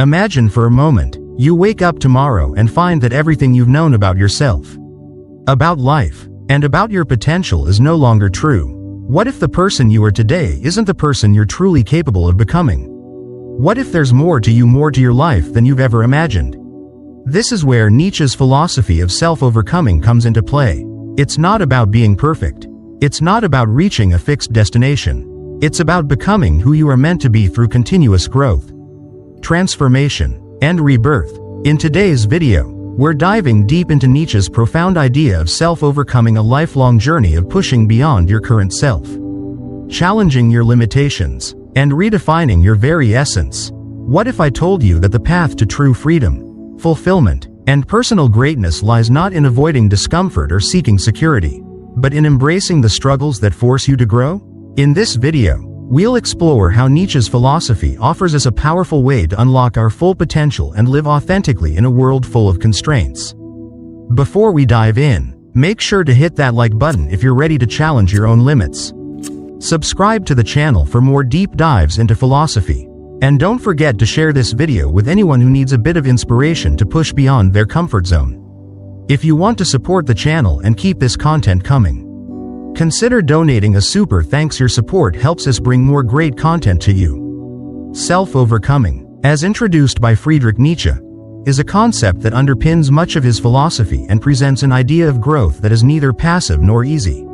Imagine for a moment, you wake up tomorrow and find that everything you've known about yourself, about life, and about your potential is no longer true. What if the person you are today isn't the person you're truly capable of becoming? What if there's more to your life than you've ever imagined? This is where Nietzsche's philosophy of self-overcoming comes into play. It's not about being perfect. It's not about reaching a fixed destination. It's about becoming who you are meant to be through continuous growth, transformation, and rebirth. In today's video, we're diving deep into Nietzsche's profound idea of self-overcoming, a lifelong journey of pushing beyond your current self, challenging your limitations, and redefining your very essence. What if I told you that the path to true freedom, fulfillment, and personal greatness lies not in avoiding discomfort or seeking security, but in embracing the struggles that force you to grow? In this video, we'll explore how Nietzsche's philosophy offers us a powerful way to unlock our full potential and live authentically in a world full of constraints. Before we dive in, make sure to hit that like button if you're ready to challenge your own limits. Subscribe to the channel for more deep dives into philosophy. And don't forget to share this video with anyone who needs a bit of inspiration to push beyond their comfort zone. If you want to support the channel and keep this content coming, consider donating a super thanks. Your support helps us bring more great content to you. Self-overcoming, as introduced by Friedrich Nietzsche, is a concept that underpins much of his philosophy and presents an idea of growth that is neither passive nor easy.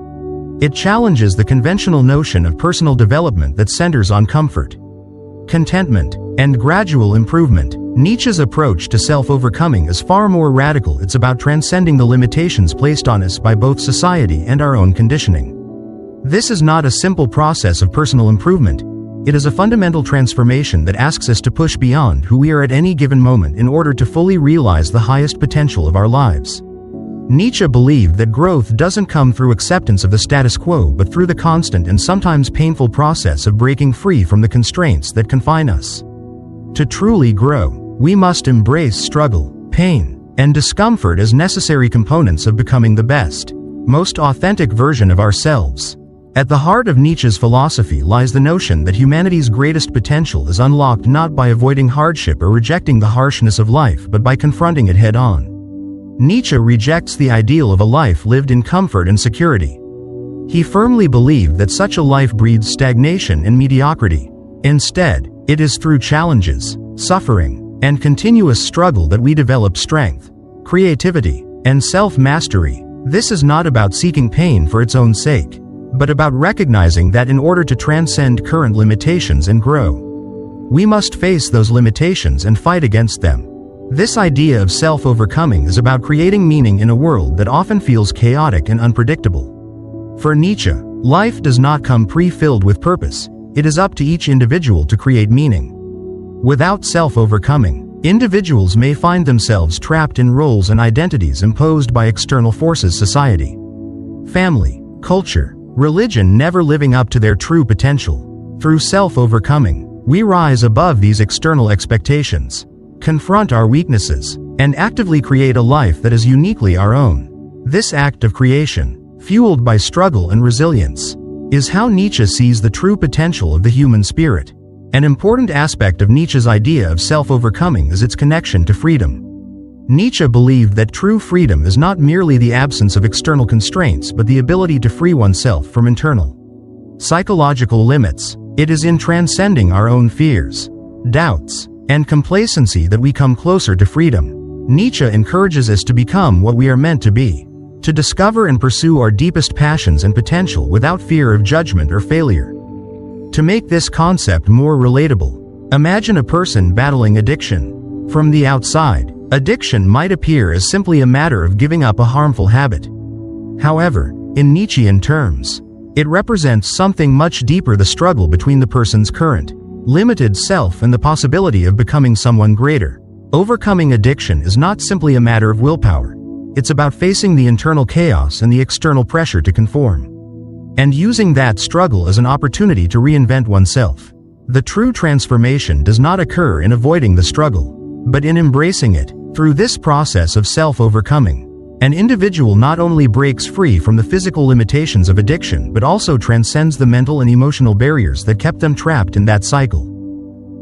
It challenges the conventional notion of personal development that centers on comfort, contentment, and gradual improvement. Nietzsche's approach to self-overcoming is far more radical. It's about transcending the limitations placed on us by both society and our own conditioning. This is not a simple process of personal improvement. It is a fundamental transformation that asks us to push beyond who we are at any given moment in order to fully realize the highest potential of our lives. Nietzsche believed that growth doesn't come through acceptance of the status quo but through the constant and sometimes painful process of breaking free from the constraints that confine us. To truly grow, we must embrace struggle, pain, and discomfort as necessary components of becoming the best, most authentic version of ourselves. At the heart of Nietzsche's philosophy lies the notion that humanity's greatest potential is unlocked not by avoiding hardship or rejecting the harshness of life but by confronting it head-on. Nietzsche rejects the ideal of a life lived in comfort and security. He firmly believed that such a life breeds stagnation and mediocrity. Instead, it is through challenges, suffering, and continuous struggle that we develop strength, creativity, and self-mastery. This is not about seeking pain for its own sake, but about recognizing that in order to transcend current limitations and grow, we must face those limitations and fight against them. This idea of self-overcoming is about creating meaning in a world that often feels chaotic and unpredictable. For Nietzsche, life does not come pre-filled with purpose. It is up to each individual to create meaning. Without self-overcoming, individuals may find themselves trapped in roles and identities imposed by external forces, society, family, culture, religion, never living up to their true potential. Through self-overcoming, we rise above these external expectations, confront our weaknesses, and actively create a life that is uniquely our own. This act of creation, fueled by struggle and resilience, is how Nietzsche sees the true potential of the human spirit. An important aspect of Nietzsche's idea of self-overcoming is its connection to freedom. Nietzsche believed that true freedom is not merely the absence of external constraints but the ability to free oneself from internal, psychological limits. It is in transcending our own fears, doubts, and complacency that we come closer to freedom. Nietzsche encourages us to become what we are meant to be, to discover and pursue our deepest passions and potential without fear of judgment or failure. To make this concept more relatable, imagine a person battling addiction. From the outside, addiction might appear as simply a matter of giving up a harmful habit. However, in Nietzschean terms, it represents something much deeper: the struggle between the person's current, limited self and the possibility of becoming someone greater. Overcoming addiction is not simply a matter of willpower. It's about facing the internal chaos and the external pressure to conform, and using that struggle as an opportunity to reinvent oneself. The true transformation does not occur in avoiding the struggle, but in embracing it. Through this process of self-overcoming, an individual not only breaks free from the physical limitations of addiction but also transcends the mental and emotional barriers that kept them trapped in that cycle.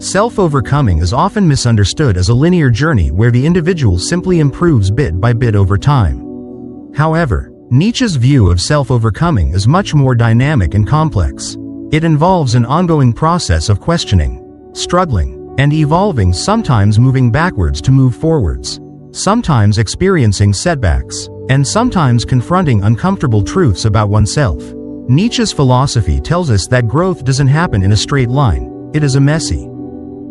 Self-overcoming is often misunderstood as a linear journey where the individual simply improves bit by bit over time. However, Nietzsche's view of self-overcoming is much more dynamic and complex. It involves an ongoing process of questioning, struggling, and evolving, sometimes moving backwards to move forwards, sometimes experiencing setbacks, and sometimes confronting uncomfortable truths about oneself. Nietzsche's philosophy tells us that growth doesn't happen in a straight line. It is a messy,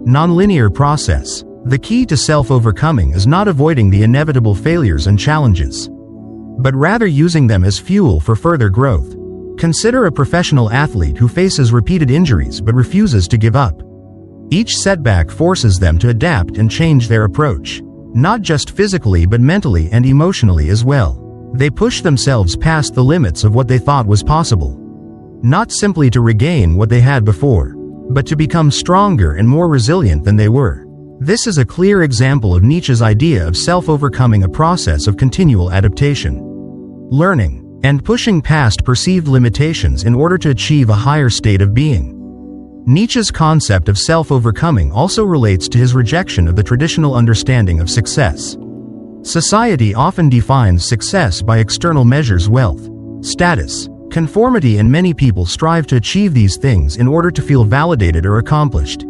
non-linear process. The key to self-overcoming is not avoiding the inevitable failures and challenges, but rather using them as fuel for further growth. Consider a professional athlete who faces repeated injuries but refuses to give up. Each setback forces them to adapt and change their approach, not just physically but mentally and emotionally as well. They push themselves past the limits of what they thought was possible, not simply to regain what they had before, but to become stronger and more resilient than they were. This is a clear example of Nietzsche's idea of self-overcoming, a process of continual adaptation, learning, and pushing past perceived limitations in order to achieve a higher state of being. Nietzsche's concept of self-overcoming also relates to his rejection of the traditional understanding of success. Society often defines success by external measures: wealth, status, conformity, and many people strive to achieve these things in order to feel validated or accomplished.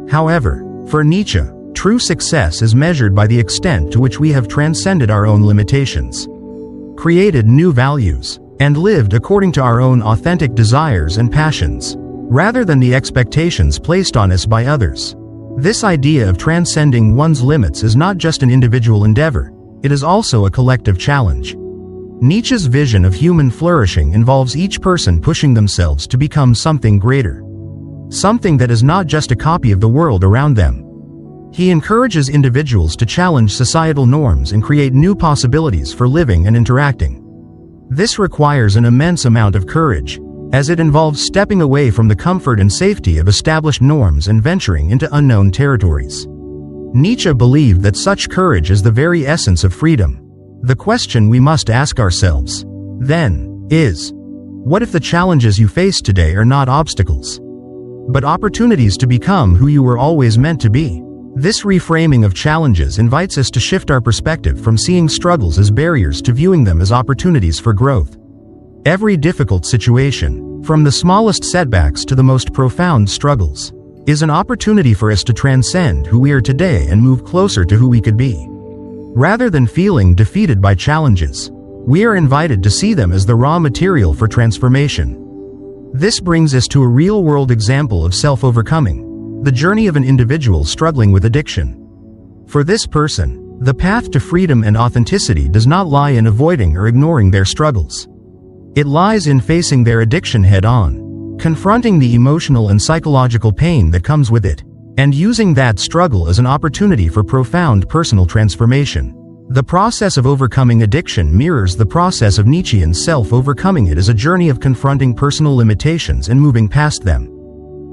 However, for Nietzsche, true success is measured by the extent to which we have transcended our own limitations, created new values, and lived according to our own authentic desires and passions, rather than the expectations placed on us by others. This idea of transcending one's limits is not just an individual endeavor, it is also a collective challenge. Nietzsche's vision of human flourishing involves each person pushing themselves to become something greater, something that is not just a copy of the world around them. He encourages individuals to challenge societal norms and create new possibilities for living and interacting. This requires an immense amount of courage, as it involves stepping away from the comfort and safety of established norms and venturing into unknown territories. Nietzsche believed that such courage is the very essence of freedom. The question we must ask ourselves, then, is, what if the challenges you face today are not obstacles, but opportunities to become who you were always meant to be? This reframing of challenges invites us to shift our perspective from seeing struggles as barriers to viewing them as opportunities for growth. Every difficult situation, from the smallest setbacks to the most profound struggles, is an opportunity for us to transcend who we are today and move closer to who we could be. Rather than feeling defeated by challenges, we are invited to see them as the raw material for transformation. This brings us to a real-world example of self-overcoming, the journey of an individual struggling with addiction. For this person, the path to freedom and authenticity does not lie in avoiding or ignoring their struggles. It lies in facing their addiction head-on, confronting the emotional and psychological pain that comes with it, and using that struggle as an opportunity for profound personal transformation. The process of overcoming addiction mirrors the process of Nietzschean self-overcoming. It is a journey of confronting personal limitations and moving past them,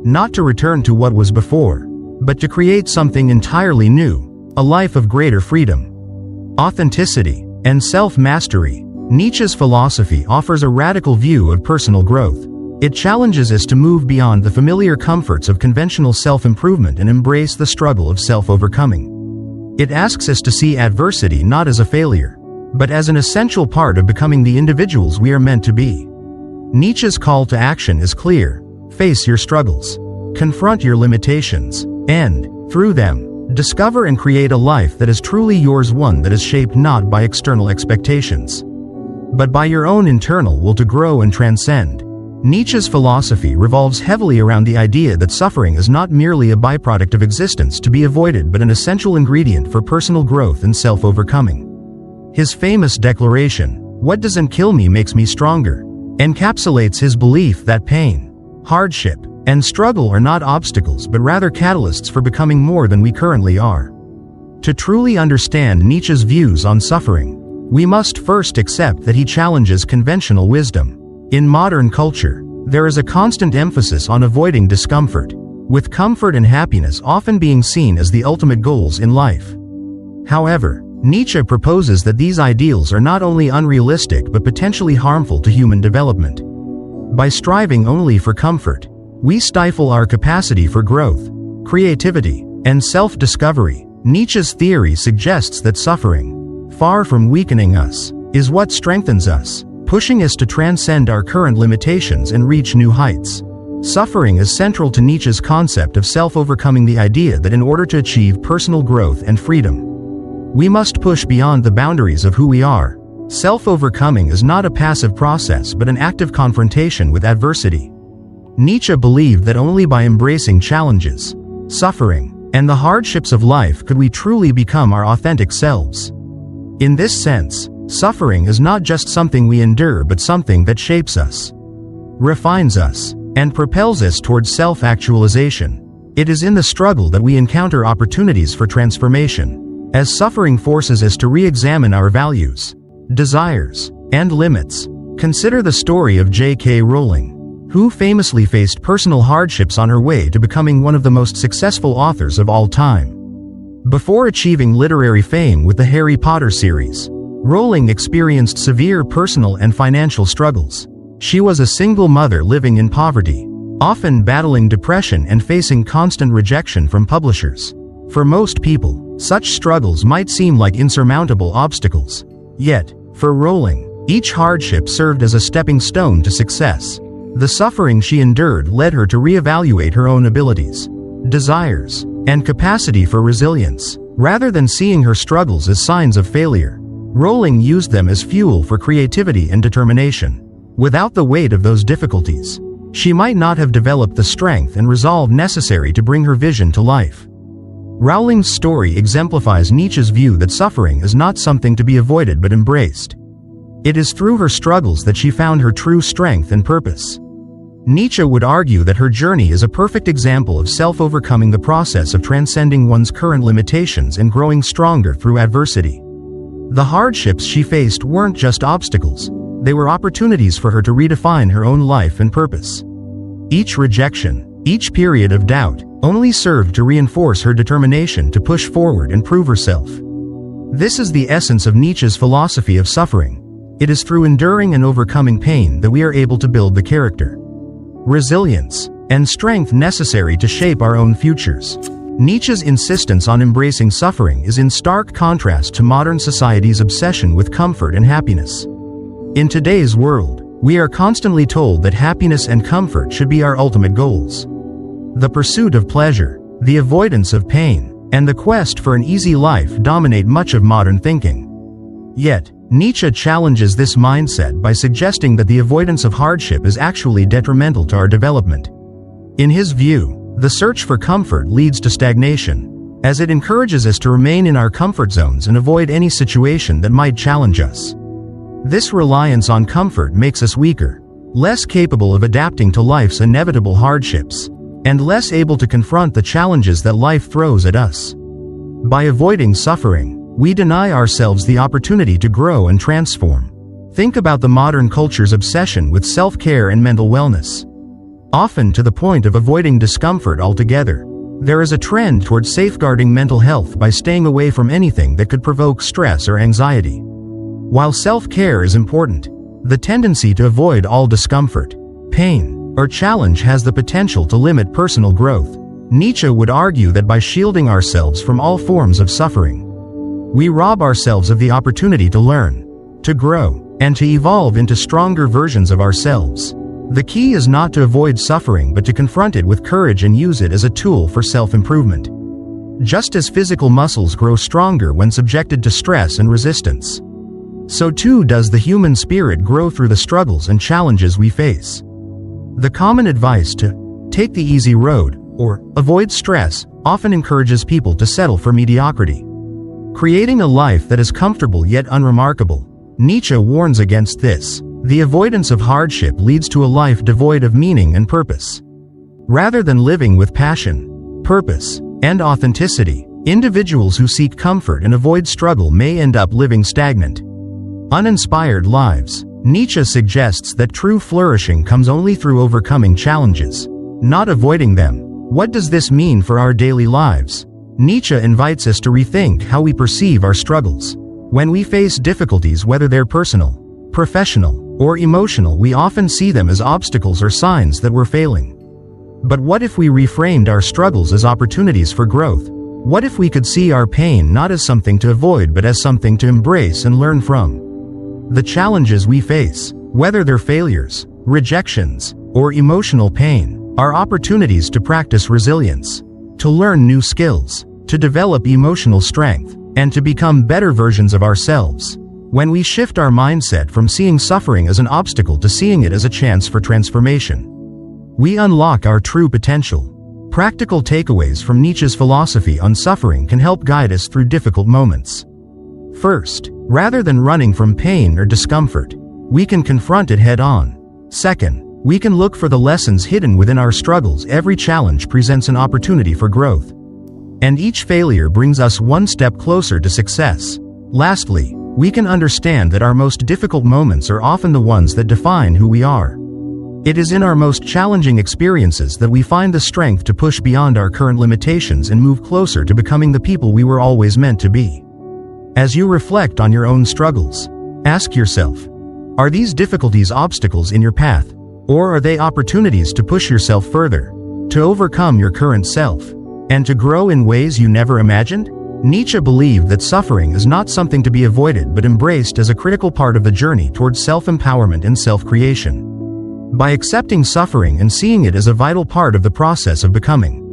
not to return to what was before, but to create something entirely new, a life of greater freedom, authenticity, and self-mastery. Nietzsche's philosophy offers a radical view of personal growth. It challenges us to move beyond the familiar comforts of conventional self-improvement and embrace the struggle of self-overcoming. It asks us to see adversity not as a failure, but as an essential part of becoming the individuals we are meant to be. Nietzsche's call to action is clear: face your struggles, confront your limitations, and, through them, discover and create a life that is truly yours, one that is shaped not by external expectations, but by your own internal will to grow and transcend. Nietzsche's philosophy revolves heavily around the idea that suffering is not merely a byproduct of existence to be avoided but an essential ingredient for personal growth and self-overcoming. His famous declaration, "What doesn't kill me makes me stronger," encapsulates his belief that pain, hardship, and struggle are not obstacles but rather catalysts for becoming more than we currently are. To truly understand Nietzsche's views on suffering, we must first accept that he challenges conventional wisdom. In modern culture, there is a constant emphasis on avoiding discomfort, with comfort and happiness often being seen as the ultimate goals in life. However, Nietzsche proposes that these ideals are not only unrealistic but potentially harmful to human development. By striving only for comfort, we stifle our capacity for growth, creativity, and self-discovery. Nietzsche's theory suggests that suffering, far from weakening us, is what strengthens us, pushing us to transcend our current limitations and reach new heights. Suffering is central to Nietzsche's concept of self-overcoming, the idea that in order to achieve personal growth and freedom, we must push beyond the boundaries of who we are. Self-overcoming is not a passive process but an active confrontation with adversity. Nietzsche believed that only by embracing challenges, suffering, and the hardships of life could we truly become our authentic selves. In this sense, suffering is not just something we endure but something that shapes us, refines us, and propels us towards self-actualization. It is in the struggle that we encounter opportunities for transformation, as suffering forces us to re-examine our values, desires, and limits. Consider the story of J.K. Rowling, who famously faced personal hardships on her way to becoming one of the most successful authors of all time. Before achieving literary fame with the Harry Potter series, Rowling experienced severe personal and financial struggles. She was a single mother living in poverty, often battling depression and facing constant rejection from publishers. For most people, such struggles might seem like insurmountable obstacles. Yet, for Rowling, each hardship served as a stepping stone to success. The suffering she endured led her to reevaluate her own abilities, desires, and capacity for resilience. Rather than seeing her struggles as signs of failure, Rowling used them as fuel for creativity and determination. Without the weight of those difficulties, she might not have developed the strength and resolve necessary to bring her vision to life. Rowling's story exemplifies Nietzsche's view that suffering is not something to be avoided but embraced. It is through her struggles that she found her true strength and purpose. Nietzsche would argue that her journey is a perfect example of self-overcoming, the process of transcending one's current limitations and growing stronger through adversity. The hardships she faced weren't just obstacles, they were opportunities for her to redefine her own life and purpose. Each rejection, each period of doubt, only served to reinforce her determination to push forward and prove herself. This is the essence of Nietzsche's philosophy of suffering. It is through enduring and overcoming pain that we are able to build the character, resilience, and strength necessary to shape our own futures. Nietzsche's insistence on embracing suffering is in stark contrast to modern society's obsession with comfort and happiness. In today's world, we are constantly told that happiness and comfort should be our ultimate goals. The pursuit of pleasure, the avoidance of pain, and the quest for an easy life dominate much of modern thinking. Yet, Nietzsche challenges this mindset by suggesting that the avoidance of hardship is actually detrimental to our development. In his view, the search for comfort leads to stagnation, as it encourages us to remain in our comfort zones and avoid any situation that might challenge us. This reliance on comfort makes us weaker, less capable of adapting to life's inevitable hardships, and less able to confront the challenges that life throws at us. By avoiding suffering, we deny ourselves the opportunity to grow and transform. Think about the modern culture's obsession with self-care and mental wellness. Often to the point of avoiding discomfort altogether, there is a trend toward safeguarding mental health by staying away from anything that could provoke stress or anxiety. While self-care is important, the tendency to avoid all discomfort, pain, or challenge has the potential to limit personal growth. Nietzsche would argue that by shielding ourselves from all forms of suffering, we rob ourselves of the opportunity to learn, to grow, and to evolve into stronger versions of ourselves. The key is not to avoid suffering but to confront it with courage and use it as a tool for self-improvement. Just as physical muscles grow stronger when subjected to stress and resistance, so too does the human spirit grow through the struggles and challenges we face. The common advice to take the easy road or avoid stress often encourages people to settle for mediocrity, creating a life that is comfortable yet unremarkable. Nietzsche warns against this. The avoidance of hardship leads to a life devoid of meaning and purpose. Rather than living with passion, purpose, and authenticity, individuals who seek comfort and avoid struggle may end up living stagnant, uninspired lives. Nietzsche suggests that true flourishing comes only through overcoming challenges, not avoiding them. What does this mean for our daily lives? Nietzsche invites us to rethink how we perceive our struggles. When we face difficulties, whether they're personal, professional, or emotional, we often see them as obstacles or signs that we're failing. But what if we reframed our struggles as opportunities for growth? What if we could see our pain not as something to avoid but as something to embrace and learn from? The challenges we face, whether they're failures, rejections, or emotional pain, are opportunities to practice resilience, to learn new skills, to develop emotional strength, and to become better versions of ourselves. When we shift our mindset from seeing suffering as an obstacle to seeing it as a chance for transformation, we unlock our true potential. Practical takeaways from Nietzsche's philosophy on suffering can help guide us through difficult moments. First, rather than running from pain or discomfort, we can confront it head-on. Second, we can look for the lessons hidden within our struggles. Every challenge presents an opportunity for growth, and each failure brings us one step closer to success. Lastly, we can understand that our most difficult moments are often the ones that define who we are. It is in our most challenging experiences that we find the strength to push beyond our current limitations and move closer to becoming the people we were always meant to be. As you reflect on your own struggles, ask yourself, are these difficulties obstacles in your path, or are they opportunities to push yourself further, to overcome your current self, and to grow in ways you never imagined? Nietzsche believed that suffering is not something to be avoided but embraced as a critical part of the journey towards self-empowerment and self-creation. By accepting suffering and seeing it as a vital part of the process of becoming,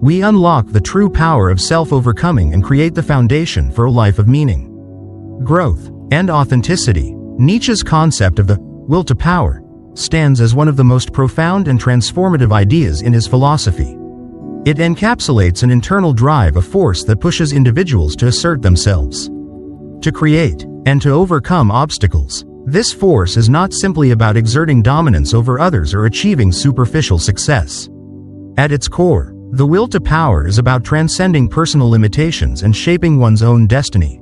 we unlock the true power of self-overcoming and create the foundation for a life of meaning, growth, and authenticity. Nietzsche's concept of the will to power stands as one of the most profound and transformative ideas in his philosophy. It encapsulates an internal drive, a force that pushes individuals to assert themselves, to create, and to overcome obstacles. This force is not simply about exerting dominance over others or achieving superficial success. At its core, the will to power is about transcending personal limitations and shaping one's own destiny.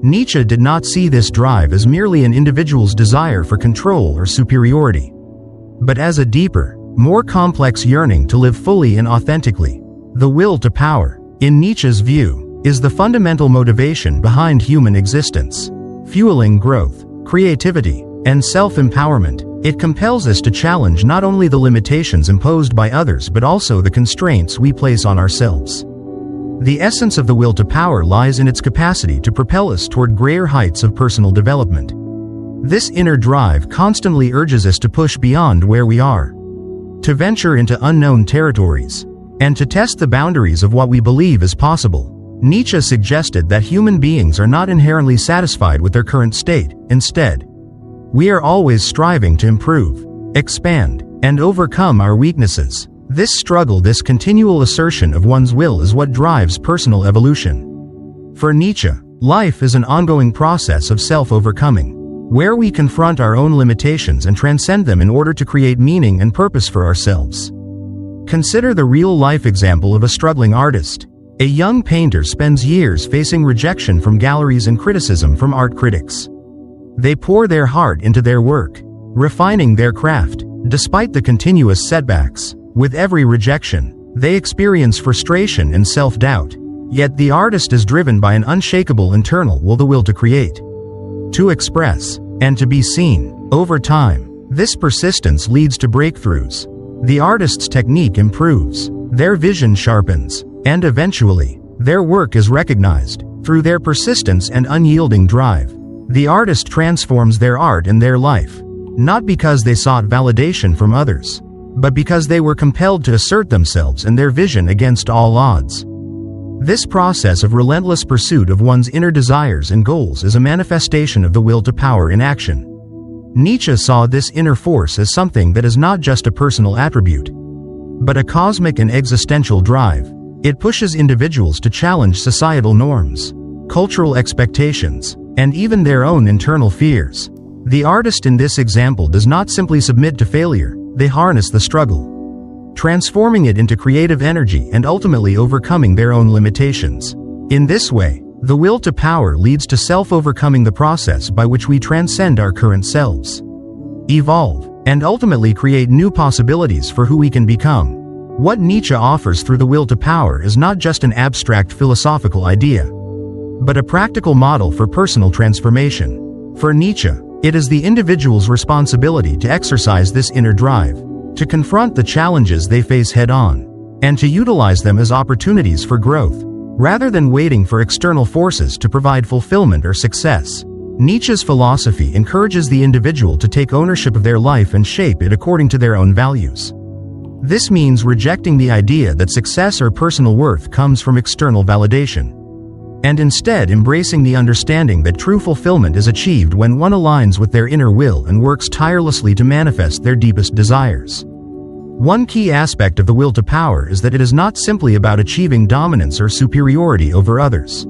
Nietzsche did not see this drive as merely an individual's desire for control or superiority, but as a deeper, more complex yearning to live fully and authentically. The will to power, in Nietzsche's view, is the fundamental motivation behind human existence, fueling growth, creativity, and self-empowerment. It compels us to challenge not only the limitations imposed by others but also the constraints we place on ourselves. The essence of the will to power lies in its capacity to propel us toward greater heights of personal development. This inner drive constantly urges us to push beyond where we are, to venture into unknown territories, and to test the boundaries of what we believe is possible. Nietzsche suggested that human beings are not inherently satisfied with their current state. Instead, we are always striving to improve, expand, and overcome our weaknesses. This struggle, this continual assertion of one's will, is what drives personal evolution. For Nietzsche, life is an ongoing process of self-overcoming, where we confront our own limitations and transcend them in order to create meaning and purpose for ourselves. Consider the real-life example of a struggling artist. A young painter spends years facing rejection from galleries and criticism from art critics. They pour their heart into their work, refining their craft. Despite the continuous setbacks, with every rejection, they experience frustration and self-doubt. Yet the artist is driven by an unshakable internal will, the will to create, to express, and to be seen. Over time, this persistence leads to breakthroughs. The artist's technique improves, their vision sharpens, and eventually, their work is recognized. Through their persistence and unyielding drive, the artist transforms their art and their life, not because they sought validation from others, but because they were compelled to assert themselves and their vision against all odds. This process of relentless pursuit of one's inner desires and goals is a manifestation of the will to power in action. Nietzsche saw this inner force as something that is not just a personal attribute, but a cosmic and existential drive. It pushes individuals to challenge societal norms, cultural expectations, and even their own internal fears. The artist in this example does not simply submit to failure, they harness the struggle, transforming it into creative energy and ultimately overcoming their own limitations. In this way, the will to power leads to self-overcoming, the process by which we transcend our current selves, evolve, and ultimately create new possibilities for who we can become. What Nietzsche offers through the will to power is not just an abstract philosophical idea, but a practical model for personal transformation. For Nietzsche, it is the individual's responsibility to exercise this inner drive, to confront the challenges they face head-on, and to utilize them as opportunities for growth, rather than waiting for external forces to provide fulfillment or success. Nietzsche's philosophy encourages the individual to take ownership of their life and shape it according to their own values. This means rejecting the idea that success or personal worth comes from external validation, and instead embracing the understanding that true fulfillment is achieved when one aligns with their inner will and works tirelessly to manifest their deepest desires. One key aspect of the will to power is that it is not simply about achieving dominance or superiority over others.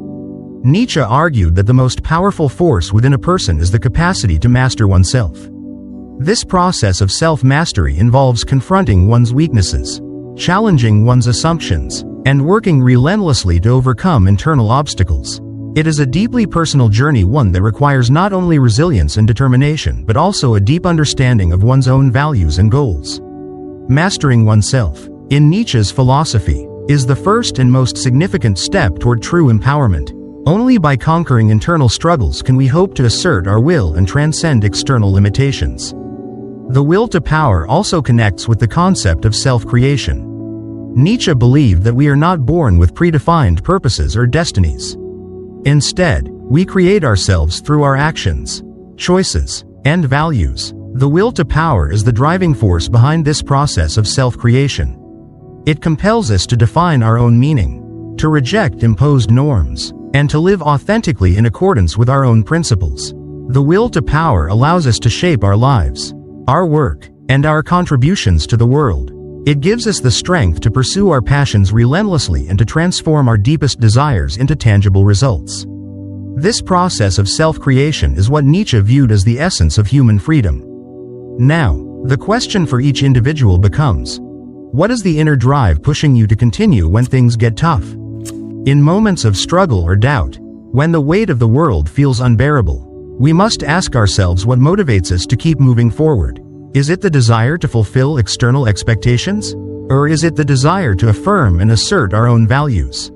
Nietzsche argued that the most powerful force within a person is the capacity to master oneself. This process of self-mastery involves confronting one's weaknesses, challenging one's assumptions, and working relentlessly to overcome internal obstacles. It is a deeply personal journey, one that requires not only resilience and determination but also a deep understanding of one's own values and goals. Mastering oneself, in Nietzsche's philosophy, is the first and most significant step toward true empowerment. Only by conquering internal struggles can we hope to assert our will and transcend external limitations. The will to power also connects with the concept of self-creation. Nietzsche believed that we are not born with predefined purposes or destinies. Instead, we create ourselves through our actions, choices, and values. The will to power is the driving force behind this process of self-creation. It compels us to define our own meaning, to reject imposed norms, and to live authentically in accordance with our own principles. The will to power allows us to shape our lives, our work, and our contributions to the world. It gives us the strength to pursue our passions relentlessly and to transform our deepest desires into tangible results. This process of self-creation is what Nietzsche viewed as the essence of human freedom. Now, the question for each individual becomes, what is the inner drive pushing you to continue when things get tough? In moments of struggle or doubt, when the weight of the world feels unbearable, we must ask ourselves what motivates us to keep moving forward. Is it the desire to fulfill external expectations? Or is it the desire to affirm and assert our own values?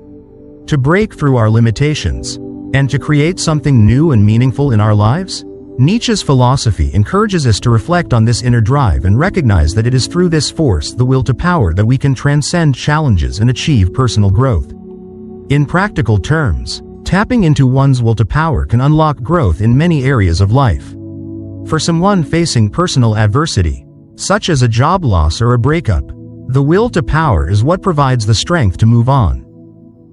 To break through our limitations, and to create something new and meaningful in our lives? Nietzsche's philosophy encourages us to reflect on this inner drive and recognize that it is through this force, the will to power, that we can transcend challenges and achieve personal growth. In practical terms, tapping into one's will to power can unlock growth in many areas of life. For someone facing personal adversity, such as a job loss or a breakup, the will to power is what provides the strength to move on,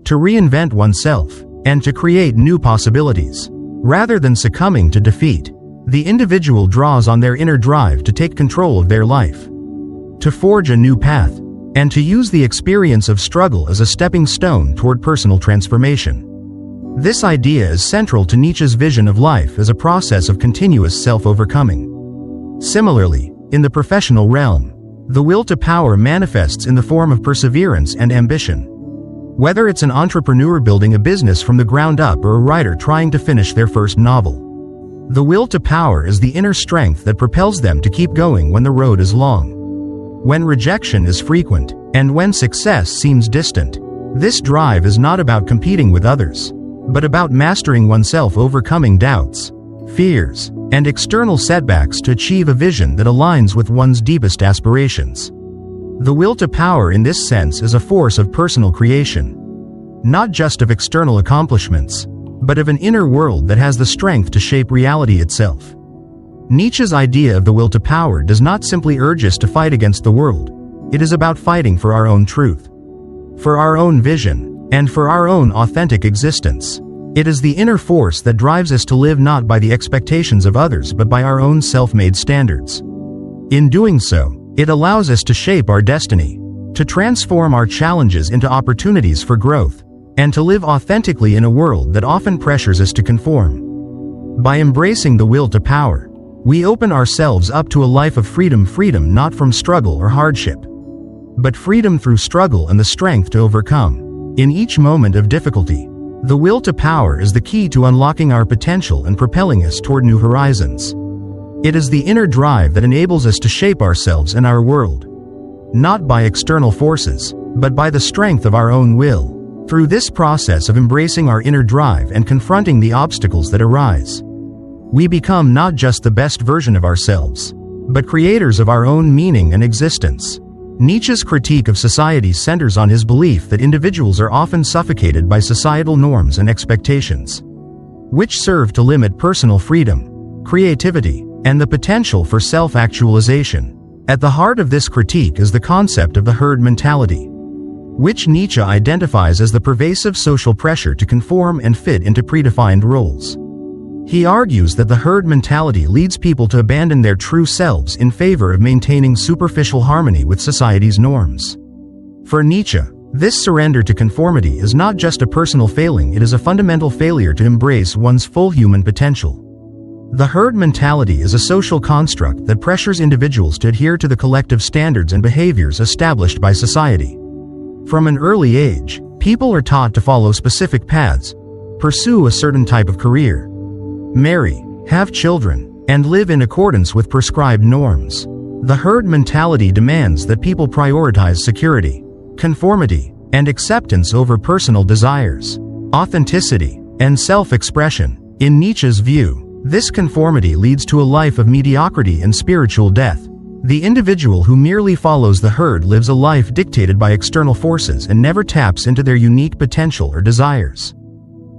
to reinvent oneself, and to create new possibilities. Rather than succumbing to defeat, the individual draws on their inner drive to take control of their life, to forge a new path, and to use the experience of struggle as a stepping stone toward personal transformation. This idea is central to Nietzsche's vision of life as a process of continuous self-overcoming. Similarly, in the professional realm, the will to power manifests in the form of perseverance and ambition. Whether it's an entrepreneur building a business from the ground up or a writer trying to finish their first novel, the will to power is the inner strength that propels them to keep going when the road is long, when rejection is frequent, and when success seems distant. This drive is not about competing with others, but about mastering oneself, overcoming doubts, fears, and external setbacks to achieve a vision that aligns with one's deepest aspirations. The will to power in this sense is a force of personal creation, not just of external accomplishments, but of an inner world that has the strength to shape reality itself. Nietzsche's idea of the will to power does not simply urge us to fight against the world. It is about fighting for our own truth, for our own vision, and for our own authentic existence. It is the inner force that drives us to live not by the expectations of others but by our own self-made standards. In doing so, it allows us to shape our destiny, to transform our challenges into opportunities for growth, and to live authentically in a world that often pressures us to conform. By embracing the will to power, we open ourselves up to a life of freedom not from struggle or hardship, but freedom through struggle and the strength to overcome. In each moment of difficulty, the will to power is the key to unlocking our potential and propelling us toward new horizons. It is the inner drive that enables us to shape ourselves and our world, not by external forces, but by the strength of our own will. Through this process of embracing our inner drive and confronting the obstacles that arise, we become not just the best version of ourselves, but creators of our own meaning and existence. Nietzsche's critique of society centers on his belief that individuals are often suffocated by societal norms and expectations, which serve to limit personal freedom, creativity, and the potential for self-actualization. At the heart of this critique is the concept of the herd mentality, which Nietzsche identifies as the pervasive social pressure to conform and fit into predefined roles. He argues that the herd mentality leads people to abandon their true selves in favor of maintaining superficial harmony with society's norms. For Nietzsche, this surrender to conformity is not just a personal failing, it is a fundamental failure to embrace one's full human potential. The herd mentality is a social construct that pressures individuals to adhere to the collective standards and behaviors established by society. From an early age, people are taught to follow specific paths, pursue a certain type of career, marry, have children, and live in accordance with prescribed norms. The herd mentality demands that people prioritize security, conformity, and acceptance over personal desires, authenticity, and self-expression. In Nietzsche's view, this conformity leads to a life of mediocrity and spiritual death. The individual who merely follows the herd lives a life dictated by external forces and never taps into their unique potential or desires.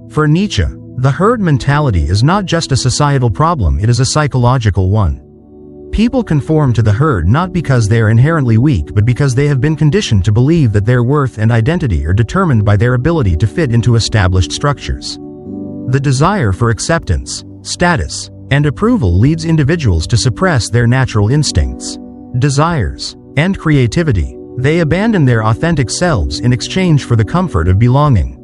For Nietzsche, the herd mentality is not just a societal problem, it is a psychological one. People conform to the herd not because they are inherently weak but because they have been conditioned to believe that their worth and identity are determined by their ability to fit into established structures. The desire for acceptance, status, and approval leads individuals to suppress their natural instincts, desires, and creativity. They abandon their authentic selves in exchange for the comfort of belonging.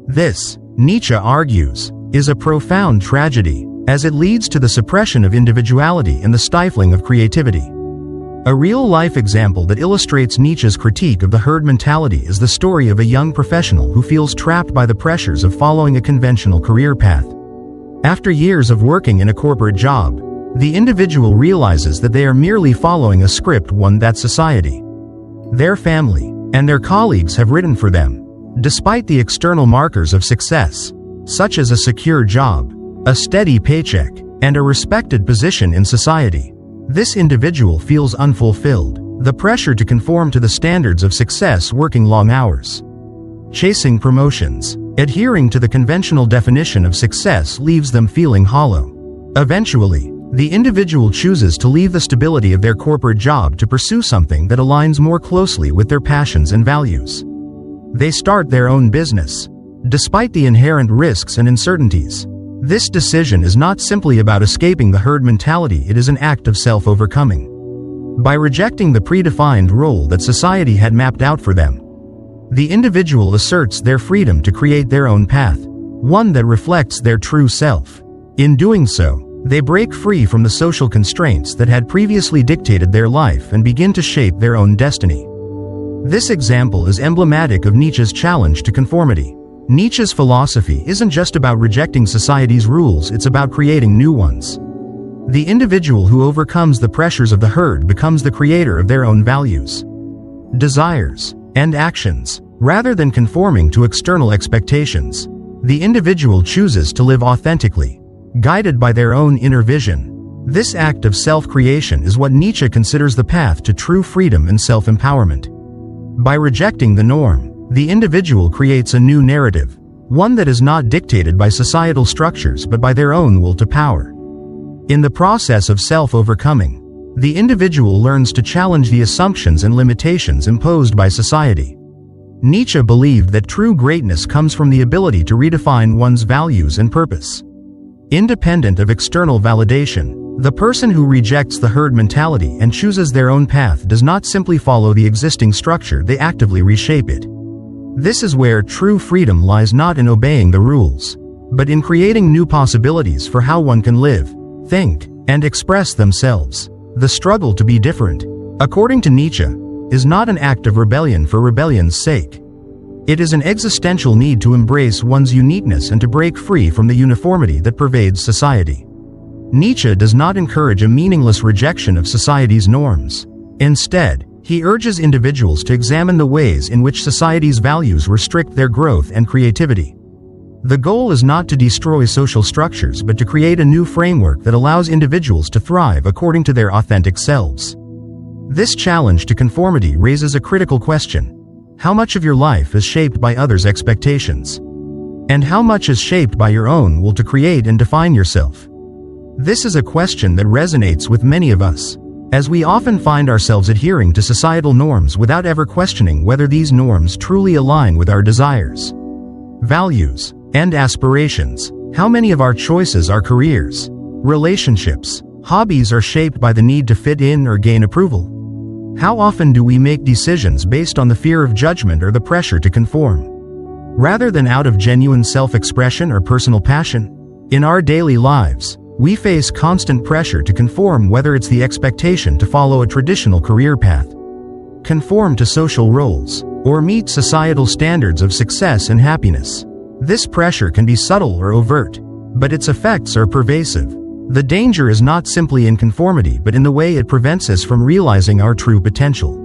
This, Nietzsche argues, is a profound tragedy, as it leads to the suppression of individuality and the stifling of creativity. A real-life example that illustrates Nietzsche's critique of the herd mentality is the story of a young professional who feels trapped by the pressures of following a conventional career path. After years of working in a corporate job, the individual realizes that they are merely following a script one that society, their family, and their colleagues have written for them. Despite the external markers of success, such as a secure job, a steady paycheck, and a respected position in society, this individual feels unfulfilled. The pressure to conform to the standards of success, working long hours, chasing promotions, adhering to the conventional definition of success leaves them feeling hollow. Eventually, the individual chooses to leave the stability of their corporate job to pursue something that aligns more closely with their passions and values. They start their own business. Despite the inherent risks and uncertainties, this decision is not simply about escaping the herd mentality, it is an act of self-overcoming. By rejecting the predefined role that society had mapped out for them, the individual asserts their freedom to create their own path, one that reflects their true self. In doing so, they break free from the social constraints that had previously dictated their life and begin to shape their own destiny. This example is emblematic of Nietzsche's challenge to conformity. Nietzsche's philosophy isn't just about rejecting society's rules, it's about creating new ones. The individual who overcomes the pressures of the herd becomes the creator of their own values, desires, and actions. Rather than conforming to external expectations, the individual chooses to live authentically, guided by their own inner vision. This act of self-creation is what Nietzsche considers the path to true freedom and self-empowerment. By rejecting the norm, the individual creates a new narrative, one that is not dictated by societal structures but by their own will to power. In the process of self-overcoming, the individual learns to challenge the assumptions and limitations imposed by society. Nietzsche believed that true greatness comes from the ability to redefine one's values and purpose. Independent of external validation, the person who rejects the herd mentality and chooses their own path does not simply follow the existing structure, they actively reshape it. This is where true freedom lies, not in obeying the rules, but in creating new possibilities for how one can live, think, and express themselves. The struggle to be different, according to Nietzsche, is not an act of rebellion for rebellion's sake. It is an existential need to embrace one's uniqueness and to break free from the uniformity that pervades society. Nietzsche does not encourage a meaningless rejection of society's norms. Instead, he urges individuals to examine the ways in which society's values restrict their growth and creativity. The goal is not to destroy social structures but to create a new framework that allows individuals to thrive according to their authentic selves. This challenge to conformity raises a critical question. How much of your life is shaped by others' expectations? And how much is shaped by your own will to create and define yourself? This is a question that resonates with many of us, as we often find ourselves adhering to societal norms without ever questioning whether these norms truly align with our desires, values, and aspirations. How many of our choices are careers, relationships, hobbies are shaped by the need to fit in or gain approval? How often do we make decisions based on the fear of judgment or the pressure to conform, rather than out of genuine self-expression or personal passion? In our daily lives, we face constant pressure to conform, whether it's the expectation to follow a traditional career path, conform to social roles, or meet societal standards of success and happiness. This pressure can be subtle or overt, but its effects are pervasive. The danger is not simply in conformity but in the way it prevents us from realizing our true potential.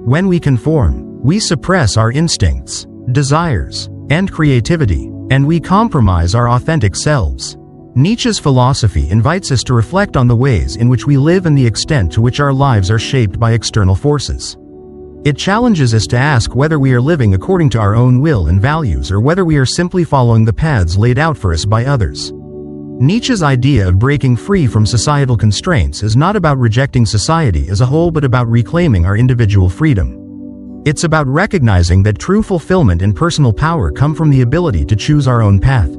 When we conform, we suppress our instincts, desires, and creativity, and we compromise our authentic selves. Nietzsche's philosophy invites us to reflect on the ways in which we live and the extent to which our lives are shaped by external forces. It challenges us to ask whether we are living according to our own will and values or whether we are simply following the paths laid out for us by others. Nietzsche's idea of breaking free from societal constraints is not about rejecting society as a whole but about reclaiming our individual freedom. It's about recognizing that true fulfillment and personal power come from the ability to choose our own path,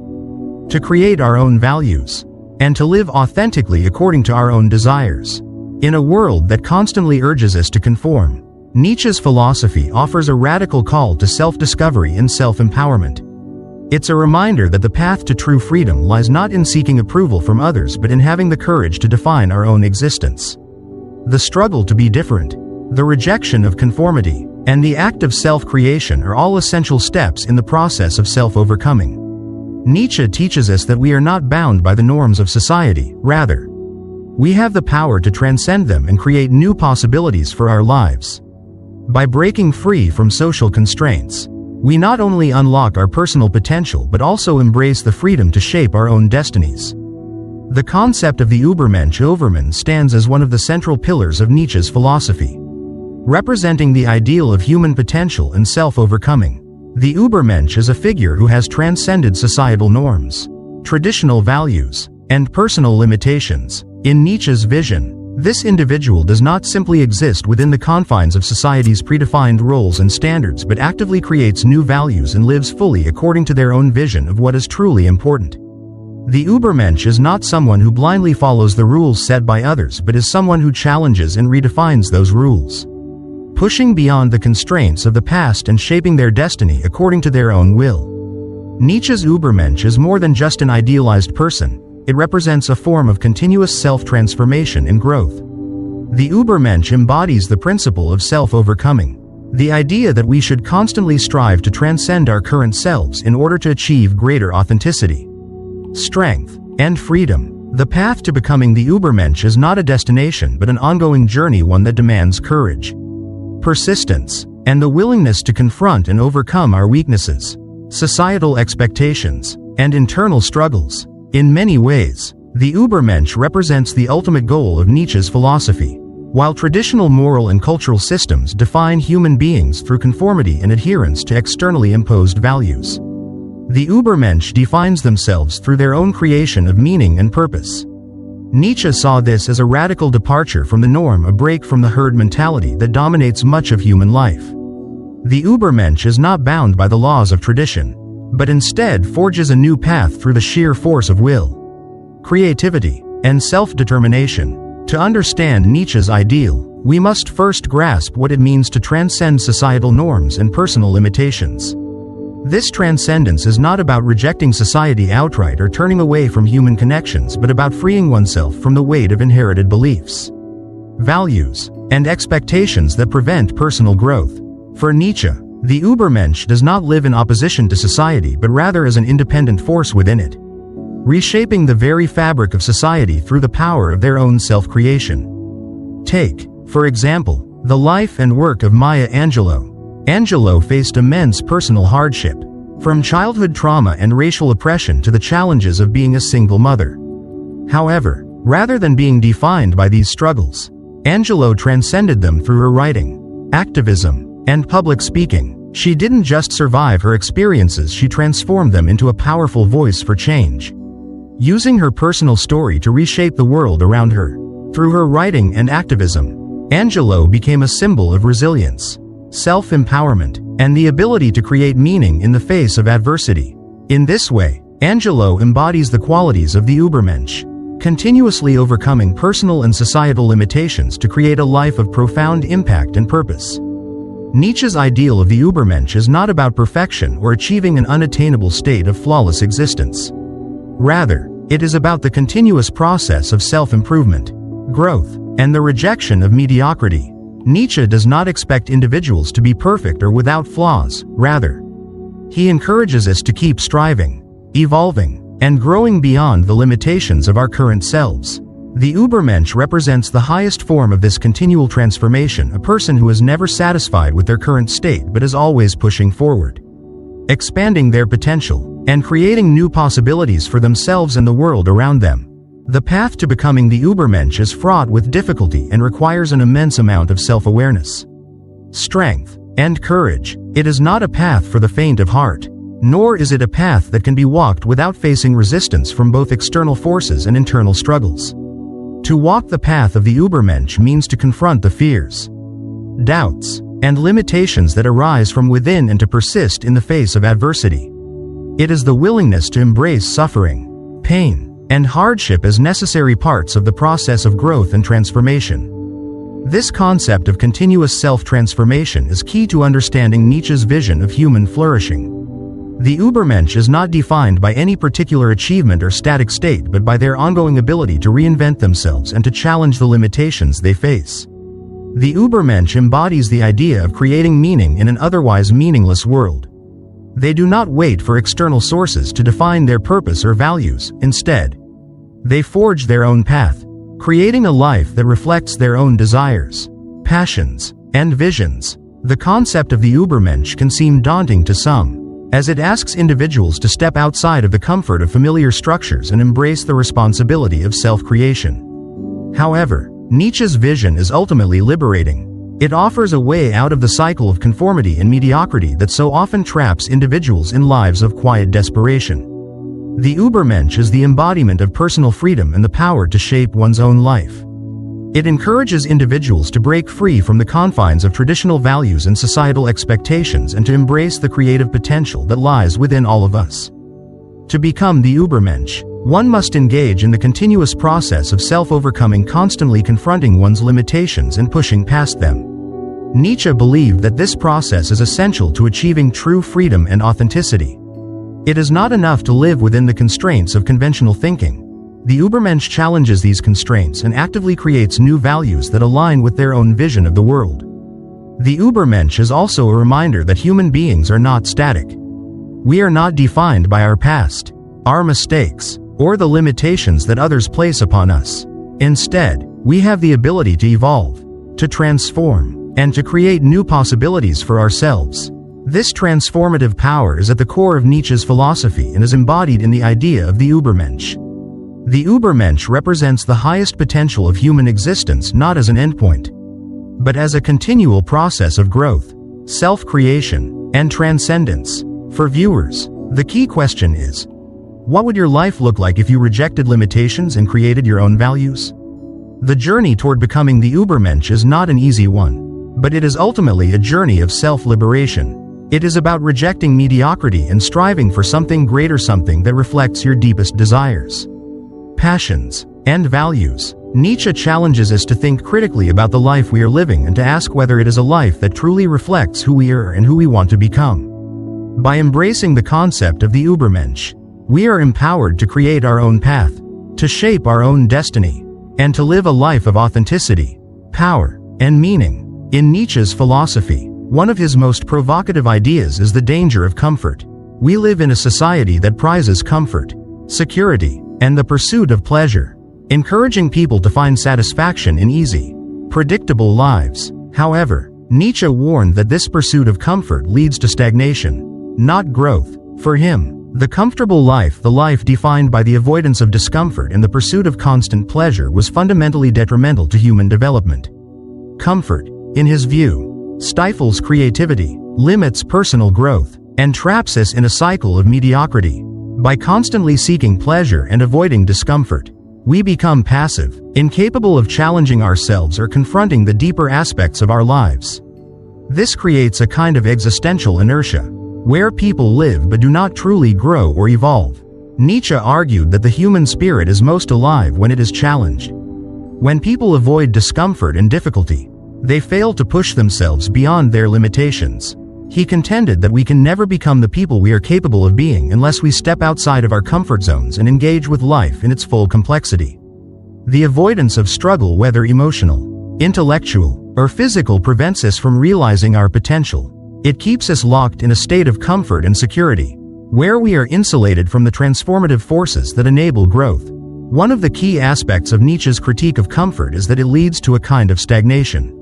to create our own values, and to live authentically according to our own desires. In a world that constantly urges us to conform, Nietzsche's philosophy offers a radical call to self-discovery and self-empowerment. It's a reminder that the path to true freedom lies not in seeking approval from others but in having the courage to define our own existence. The struggle to be different, the rejection of conformity, and the act of self-creation are all essential steps in the process of self-overcoming. Nietzsche teaches us that we are not bound by the norms of society, rather, we have the power to transcend them and create new possibilities for our lives. By breaking free from social constraints, we not only unlock our personal potential but also embrace the freedom to shape our own destinies. The concept of the Übermensch stands as one of the central pillars of Nietzsche's philosophy, representing the ideal of human potential and self-overcoming. The Übermensch is a figure who has transcended societal norms, traditional values, and personal limitations. In Nietzsche's vision, this individual does not simply exist within the confines of society's predefined roles and standards but actively creates new values and lives fully according to their own vision of what is truly important. The Übermensch is not someone who blindly follows the rules set by others but is someone who challenges and redefines those rules, pushing beyond the constraints of the past and shaping their destiny according to their own will. Nietzsche's Übermensch is more than just an idealized person. It represents a form of continuous self-transformation and growth. The Übermensch embodies the principle of self-overcoming, the idea that we should constantly strive to transcend our current selves in order to achieve greater authenticity, strength, and freedom. The path to becoming the Übermensch is not a destination but an ongoing journey, one that demands courage, persistence, and the willingness to confront and overcome our weaknesses, societal expectations, and internal struggles. In many ways, the Übermensch represents the ultimate goal of Nietzsche's philosophy. While traditional moral and cultural systems define human beings through conformity and adherence to externally imposed values, the Übermensch defines themselves through their own creation of meaning and purpose. Nietzsche saw this as a radical departure from the norm, a break from the herd mentality that dominates much of human life. The Übermensch is not bound by the laws of tradition, but instead forges a new path through the sheer force of will, creativity, and self-determination. To understand Nietzsche's ideal, we must first grasp what it means to transcend societal norms and personal limitations. This transcendence is not about rejecting society outright or turning away from human connections but about freeing oneself from the weight of inherited beliefs, values, and expectations that prevent personal growth. For Nietzsche, the Übermensch does not live in opposition to society but rather as an independent force within it, reshaping the very fabric of society through the power of their own self-creation. Take, for example, the life and work of Maya Angelou. Angelou faced immense personal hardship, from childhood trauma and racial oppression to the challenges of being a single mother. However, rather than being defined by these struggles, Angelo transcended them through her writing, activism, and public speaking. She didn't just survive her experiences, she transformed them into a powerful voice for change. Using her personal story to reshape the world around her. Through her writing and activism, Angelo became a symbol of resilience, self-empowerment, and the ability to create meaning in the face of adversity. In this way, Angelo embodies the qualities of the Übermensch, continuously overcoming personal and societal limitations to create a life of profound impact and purpose. Nietzsche's ideal of the Übermensch is not about perfection or achieving an unattainable state of flawless existence. Rather, it is about the continuous process of self-improvement, growth, and the rejection of mediocrity. Nietzsche does not expect individuals to be perfect or without flaws. Rather, he encourages us to keep striving, evolving, and growing beyond the limitations of our current selves. The Übermensch represents the highest form of this continual transformation, a person who is never satisfied with their current state but is always pushing forward, expanding their potential, and creating new possibilities for themselves and the world around them. The path to becoming the Übermensch is fraught with difficulty and requires an immense amount of self-awareness, strength, and courage. It is not a path for the faint of heart, nor is it a path that can be walked without facing resistance from both external forces and internal struggles. To walk the path of the Übermensch means to confront the fears, doubts, and limitations that arise from within and to persist in the face of adversity. It is the willingness to embrace suffering, pain, and hardship as necessary parts of the process of growth and transformation. This concept of continuous self-transformation is key to understanding Nietzsche's vision of human flourishing. The Übermensch is not defined by any particular achievement or static state but by their ongoing ability to reinvent themselves and to challenge the limitations they face. The Übermensch embodies the idea of creating meaning in an otherwise meaningless world. They do not wait for external sources to define their purpose or values. Instead, they forge their own path, creating a life that reflects their own desires, passions, and visions. The concept of the Übermensch can seem daunting to some, as it asks individuals to step outside of the comfort of familiar structures and embrace the responsibility of self-creation. However, Nietzsche's vision is ultimately liberating. It offers a way out of the cycle of conformity and mediocrity that so often traps individuals in lives of quiet desperation. The Übermensch is the embodiment of personal freedom and the power to shape one's own life. It encourages individuals to break free from the confines of traditional values and societal expectations and to embrace the creative potential that lies within all of us. To become the Übermensch, one must engage in the continuous process of self-overcoming, constantly confronting one's limitations and pushing past them. Nietzsche believed that this process is essential to achieving true freedom and authenticity. It is not enough to live within the constraints of conventional thinking. The Übermensch challenges these constraints and actively creates new values that align with their own vision of the world. The Übermensch is also a reminder that human beings are not static. We are not defined by our past, our mistakes, or the limitations that others place upon us. Instead, we have the ability to evolve, to transform, and to create new possibilities for ourselves. This transformative power is at the core of Nietzsche's philosophy and is embodied in the idea of the Übermensch. The Übermensch represents the highest potential of human existence not as an endpoint, but as a continual process of growth, self-creation, and transcendence. For viewers, the key question is, what would your life look like if you rejected limitations and created your own values? The journey toward becoming the Übermensch is not an easy one, but it is ultimately a journey of self-liberation. It is about rejecting mediocrity and striving for something greater, something that reflects your deepest desires, passions, and values. Nietzsche challenges us to think critically about the life we are living and to ask whether it is a life that truly reflects who we are and who we want to become. By embracing the concept of the Übermensch, we are empowered to create our own path, to shape our own destiny, and to live a life of authenticity, power, and meaning. In Nietzsche's philosophy, one of his most provocative ideas is the danger of comfort. We live in a society that prizes comfort, security, and the pursuit of pleasure, encouraging people to find satisfaction in easy, predictable lives. However, Nietzsche warned that this pursuit of comfort leads to stagnation, not growth. For him, the comfortable life, the life defined by the avoidance of discomfort and the pursuit of constant pleasure, was fundamentally detrimental to human development. Comfort, in his view, stifles creativity, limits personal growth, and traps us in a cycle of mediocrity. By constantly seeking pleasure and avoiding discomfort, we become passive, incapable of challenging ourselves or confronting the deeper aspects of our lives. This creates a kind of existential inertia, where people live but do not truly grow or evolve. Nietzsche argued that the human spirit is most alive when it is challenged. When people avoid discomfort and difficulty, they fail to push themselves beyond their limitations. He contended that we can never become the people we are capable of being unless we step outside of our comfort zones and engage with life in its full complexity. The avoidance of struggle, whether emotional, intellectual, or physical, prevents us from realizing our potential. It keeps us locked in a state of comfort and security, where we are insulated from the transformative forces that enable growth. One of the key aspects of Nietzsche's critique of comfort is that it leads to a kind of stagnation.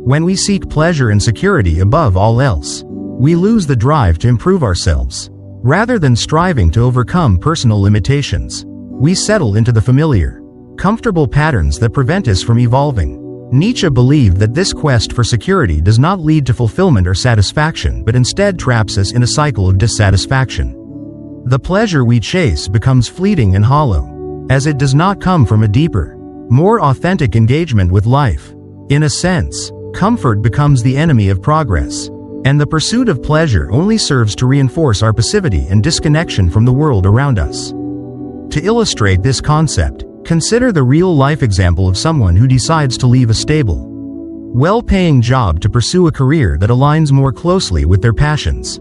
When we seek pleasure and security above all else, we lose the drive to improve ourselves. Rather than striving to overcome personal limitations, we settle into the familiar, comfortable patterns that prevent us from evolving. Nietzsche believed that this quest for security does not lead to fulfillment or satisfaction, but instead traps us in a cycle of dissatisfaction. The pleasure we chase becomes fleeting and hollow, as it does not come from a deeper, more authentic engagement with life. In a sense, comfort becomes the enemy of progress, and the pursuit of pleasure only serves to reinforce our passivity and disconnection from the world around us. To illustrate this concept, consider the real-life example of someone who decides to leave a stable, well-paying job to pursue a career that aligns more closely with their passions.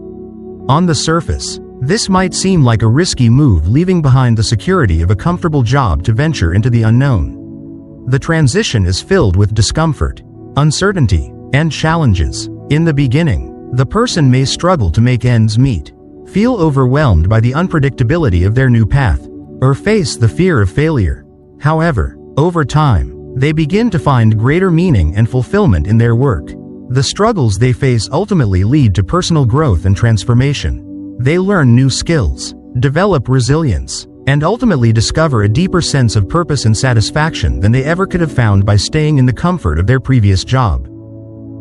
On the surface, this might seem like a risky move, leaving behind the security of a comfortable job to venture into the unknown. The transition is filled with discomfort, uncertainty, and challenges. In the beginning, the person may struggle to make ends meet, feel overwhelmed by the unpredictability of their new path, or face the fear of failure. However, over time, they begin to find greater meaning and fulfillment in their work. The struggles they face ultimately lead to personal growth and transformation. They learn new skills, develop resilience, and ultimately discover a deeper sense of purpose and satisfaction than they ever could have found by staying in the comfort of their previous job.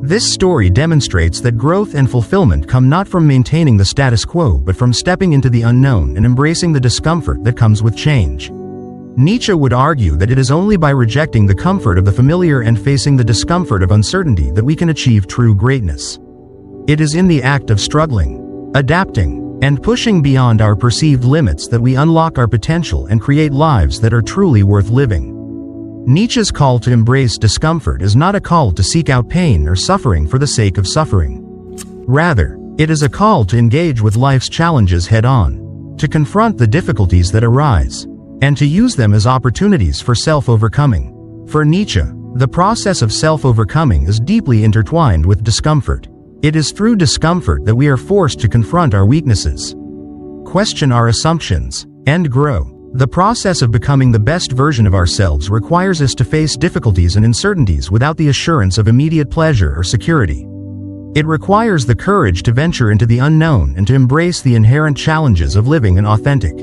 This story demonstrates that growth and fulfillment come not from maintaining the status quo, but from stepping into the unknown and embracing the discomfort that comes with change. Nietzsche would argue that it is only by rejecting the comfort of the familiar and facing the discomfort of uncertainty that we can achieve true greatness. It is in the act of struggling, adapting, and pushing beyond our perceived limits that we unlock our potential and create lives that are truly worth living. Nietzsche's call to embrace discomfort is not a call to seek out pain or suffering for the sake of suffering. Rather, it is a call to engage with life's challenges head-on, to confront the difficulties that arise, and to use them as opportunities for self-overcoming. For Nietzsche, the process of self-overcoming is deeply intertwined with discomfort. It is through discomfort that we are forced to confront our weaknesses, question our assumptions, and grow. The process of becoming the best version of ourselves requires us to face difficulties and uncertainties without the assurance of immediate pleasure or security. It requires the courage to venture into the unknown and to embrace the inherent challenges of living an authentic,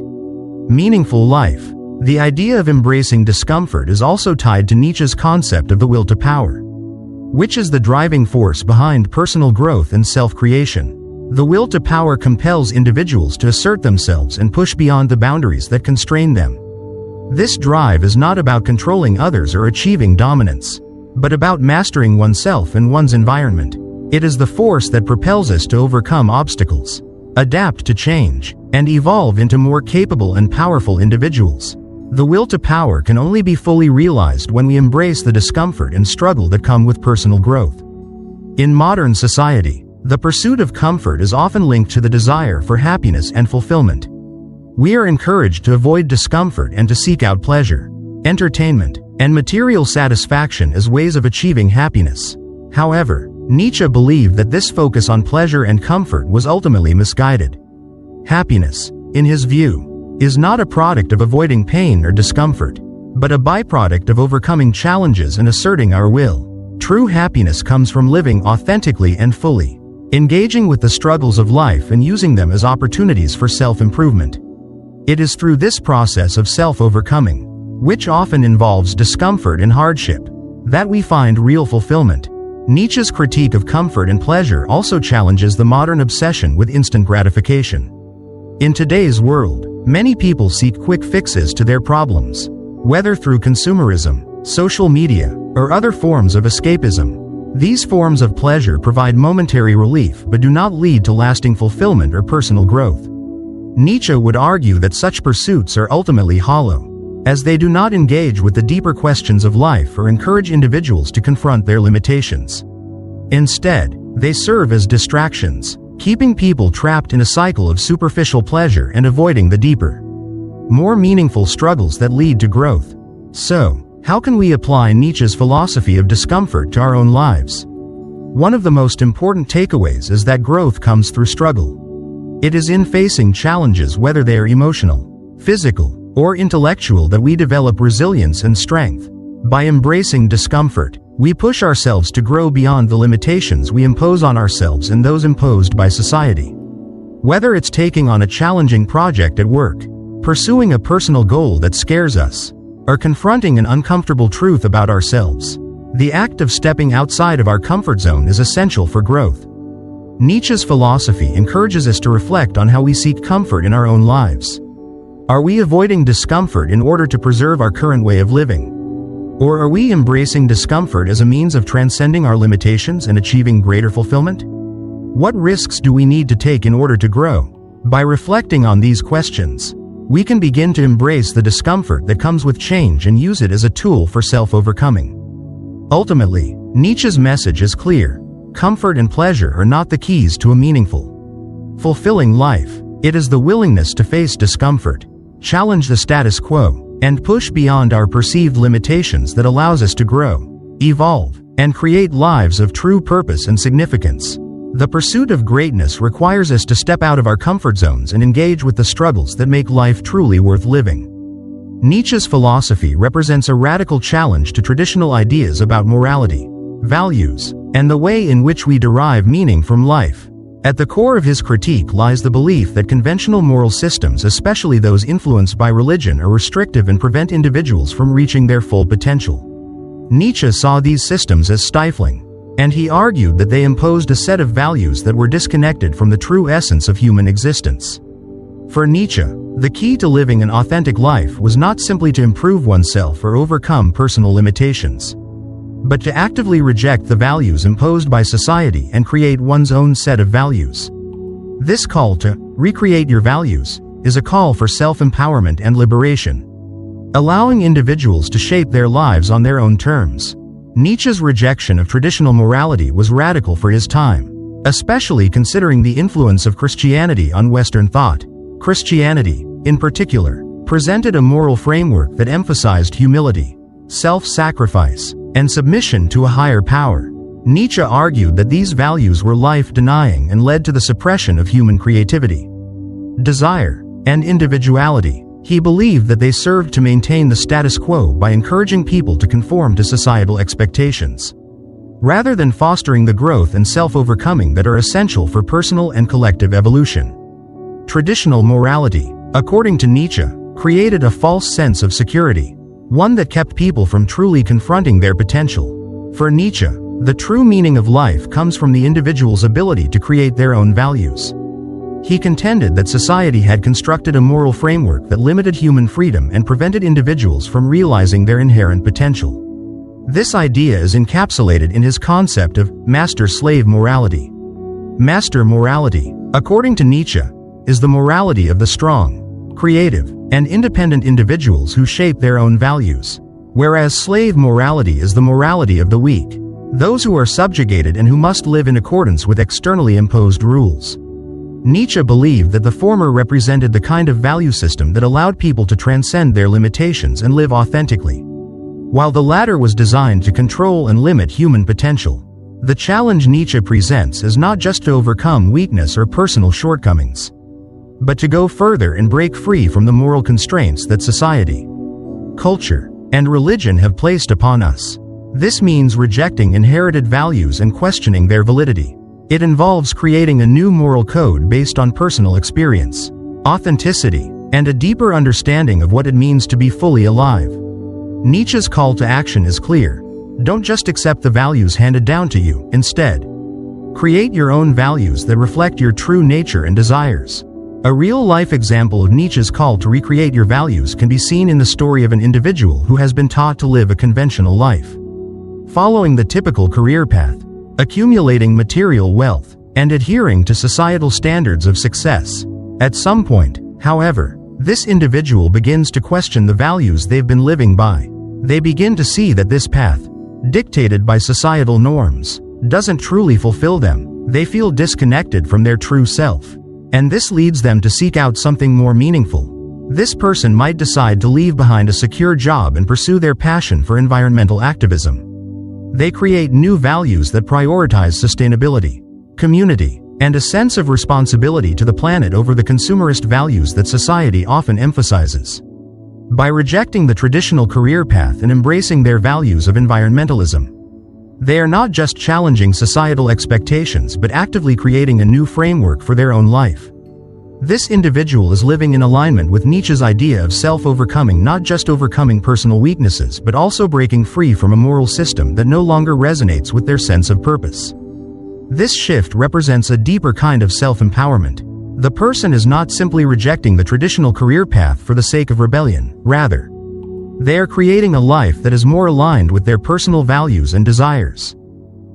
meaningful life. The idea of embracing discomfort is also tied to Nietzsche's concept of the will to power, which is the driving force behind personal growth and self-creation. The will to power compels individuals to assert themselves and push beyond the boundaries that constrain them. This drive is not about controlling others or achieving dominance, but about mastering oneself and one's environment. It is the force that propels us to overcome obstacles, adapt to change, and evolve into more capable and powerful individuals. The will to power can only be fully realized when we embrace the discomfort and struggle that come with personal growth. In modern society, the pursuit of comfort is often linked to the desire for happiness and fulfillment. We are encouraged to avoid discomfort and to seek out pleasure, entertainment, and material satisfaction as ways of achieving happiness. However, Nietzsche believed that this focus on pleasure and comfort was ultimately misguided. Happiness, in his view, is not a product of avoiding pain or discomfort, but a byproduct of overcoming challenges and asserting our will. True happiness comes from living authentically and fully. engaging with the struggles of life and using them as opportunities for self-improvement. It is through this process of self-overcoming, which often involves discomfort and hardship, that we find real fulfillment. Nietzsche's critique of comfort and pleasure also challenges the modern obsession with instant gratification. In today's world, many people seek quick fixes to their problems, whether through consumerism, social media, or other forms of escapism. These forms of pleasure provide momentary relief but do not lead to lasting fulfillment or personal growth. Nietzsche would argue that such pursuits are ultimately hollow, as they do not engage with the deeper questions of life or encourage individuals to confront their limitations. Instead, they serve as distractions, keeping people trapped in a cycle of superficial pleasure and avoiding the deeper, more meaningful struggles that lead to growth. So, how can we apply Nietzsche's philosophy of discomfort to our own lives? One of the most important takeaways is that growth comes through struggle. It is in facing challenges, whether they are emotional, physical, or intellectual, that we develop resilience and strength. By embracing discomfort, we push ourselves to grow beyond the limitations we impose on ourselves and those imposed by society. Whether it's taking on a challenging project at work, pursuing a personal goal that scares us, or confronting an uncomfortable truth about ourselves, the act of stepping outside of our comfort zone is essential for growth. Nietzsche's philosophy encourages us to reflect on how we seek comfort in our own lives. Are we avoiding discomfort in order to preserve our current way of living? Or are we embracing discomfort as a means of transcending our limitations and achieving greater fulfillment? What risks do we need to take in order to grow? By reflecting on these questions, we can begin to embrace the discomfort that comes with change and use it as a tool for self-overcoming. Ultimately, Nietzsche's message is clear: comfort and pleasure are not the keys to a meaningful, fulfilling life. It is the willingness to face discomfort, challenge the status quo, and push beyond our perceived limitations that allows us to grow, evolve, and create lives of true purpose and significance. The pursuit of greatness requires us to step out of our comfort zones and engage with the struggles that make life truly worth living. Nietzsche's philosophy represents a radical challenge to traditional ideas about morality, values, and the way in which we derive meaning from life. At the core of his critique lies the belief that conventional moral systems, especially those influenced by religion, are restrictive and prevent individuals from reaching their full potential. Nietzsche saw these systems as stifling, and he argued that they imposed a set of values that were disconnected from the true essence of human existence. For Nietzsche, the key to living an authentic life was not simply to improve oneself or overcome personal limitations, but to actively reject the values imposed by society and create one's own set of values. This call to recreate your values is a call for self-empowerment and liberation, allowing individuals to shape their lives on their own terms. Nietzsche's rejection of traditional morality was radical for his time, especially considering the influence of Christianity on Western thought. Christianity, in particular, presented a moral framework that emphasized humility, self-sacrifice, and submission to a higher power. Nietzsche argued that these values were life-denying and led to the suppression of human creativity, desire, and individuality. He believed that they served to maintain the status quo by encouraging people to conform to societal expectations, rather than fostering the growth and self-overcoming that are essential for personal and collective evolution. Traditional morality, according to Nietzsche, created a false sense of security, one that kept people from truly confronting their potential. For Nietzsche, the true meaning of life comes from the individual's ability to create their own values. He contended that society had constructed a moral framework that limited human freedom and prevented individuals from realizing their inherent potential. This idea is encapsulated in his concept of master-slave morality. Master morality, according to Nietzsche, is the morality of the strong, creative, and independent individuals who shape their own values, whereas slave morality is the morality of the weak, those who are subjugated and who must live in accordance with externally imposed rules. Nietzsche believed that the former represented the kind of value system that allowed people to transcend their limitations and live authentically, while the latter was designed to control and limit human potential. The challenge Nietzsche presents is not just to overcome weakness or personal shortcomings, but to go further and break free from the moral constraints that society, culture, and religion have placed upon us. This means rejecting inherited values and questioning their validity. It involves creating a new moral code based on personal experience, authenticity, and a deeper understanding of what it means to be fully alive. Nietzsche's call to action is clear. Don't just accept the values handed down to you, instead, create your own values that reflect your true nature and desires. A real-life example of Nietzsche's call to recreate your values can be seen in the story of an individual who has been taught to live a conventional life, following the typical career path, accumulating material wealth, and adhering to societal standards of success. At some point, however, this individual begins to question the values they've been living by. They begin to see that this path, dictated by societal norms, doesn't truly fulfill them. They feel disconnected from their true self, and this leads them to seek out something more meaningful. This person might decide to leave behind a secure job and pursue their passion for environmental activism. They create new values that prioritize sustainability, community, and a sense of responsibility to the planet over the consumerist values that society often emphasizes. By rejecting the traditional career path and embracing their values of environmentalism, they are not just challenging societal expectations but actively creating a new framework for their own life. This individual is living in alignment with Nietzsche's idea of self-overcoming, not just overcoming personal weaknesses but also breaking free from a moral system that no longer resonates with their sense of purpose. This shift represents a deeper kind of self-empowerment. The person is not simply rejecting the traditional career path for the sake of rebellion. Rather, they are creating a life that is more aligned with their personal values and desires.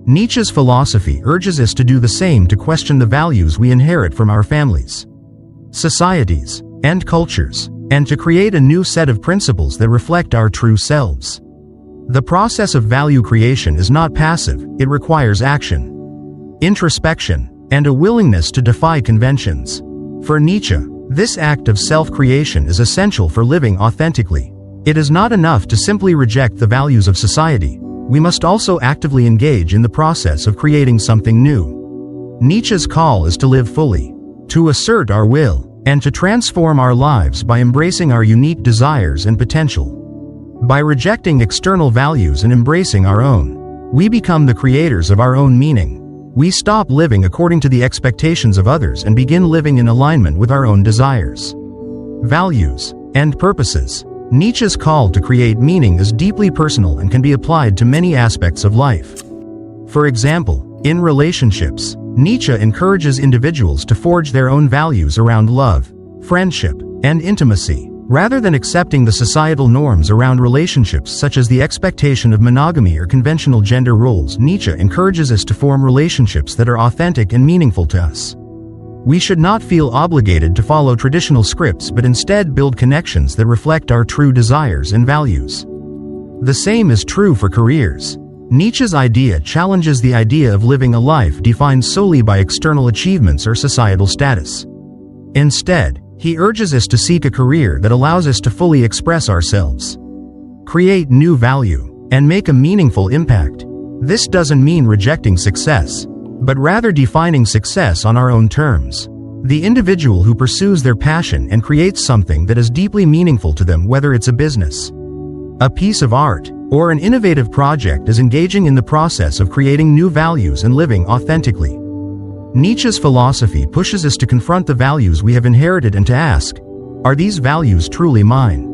Nietzsche's philosophy urges us to do the same, to question the values we inherit from our families, societies, and cultures, and to create a new set of principles that reflect our true selves. The process of value creation is not passive, it requires action, introspection, and a willingness to defy conventions. For Nietzsche, this act of self-creation is essential for living authentically. It is not enough to simply reject the values of society. We must also actively engage in the process of creating something new. Nietzsche's call is to live fully, to assert our will, and to transform our lives by embracing our unique desires and potential. By rejecting external values and embracing our own, we become the creators of our own meaning. We stop living according to the expectations of others and begin living in alignment with our own desires, values, and purposes. Nietzsche's call to create meaning is deeply personal and can be applied to many aspects of life. For example, in relationships, Nietzsche encourages individuals to forge their own values around love, friendship, and intimacy. Rather than accepting the societal norms around relationships such as the expectation of monogamy or conventional gender roles, Nietzsche encourages us to form relationships that are authentic and meaningful to us. We should not feel obligated to follow traditional scripts but instead build connections that reflect our true desires and values. The same is true for careers. Nietzsche's idea challenges the idea of living a life defined solely by external achievements or societal status. Instead, he urges us to seek a career that allows us to fully express ourselves, create new value, and make a meaningful impact. This doesn't mean rejecting success, but rather defining success on our own terms. The individual who pursues their passion and creates something that is deeply meaningful to them, whether it's a business, a piece of art, or an innovative project, is engaging in the process of creating new values and living authentically. Nietzsche's philosophy pushes us to confront the values we have inherited and to ask, are these values truly mine?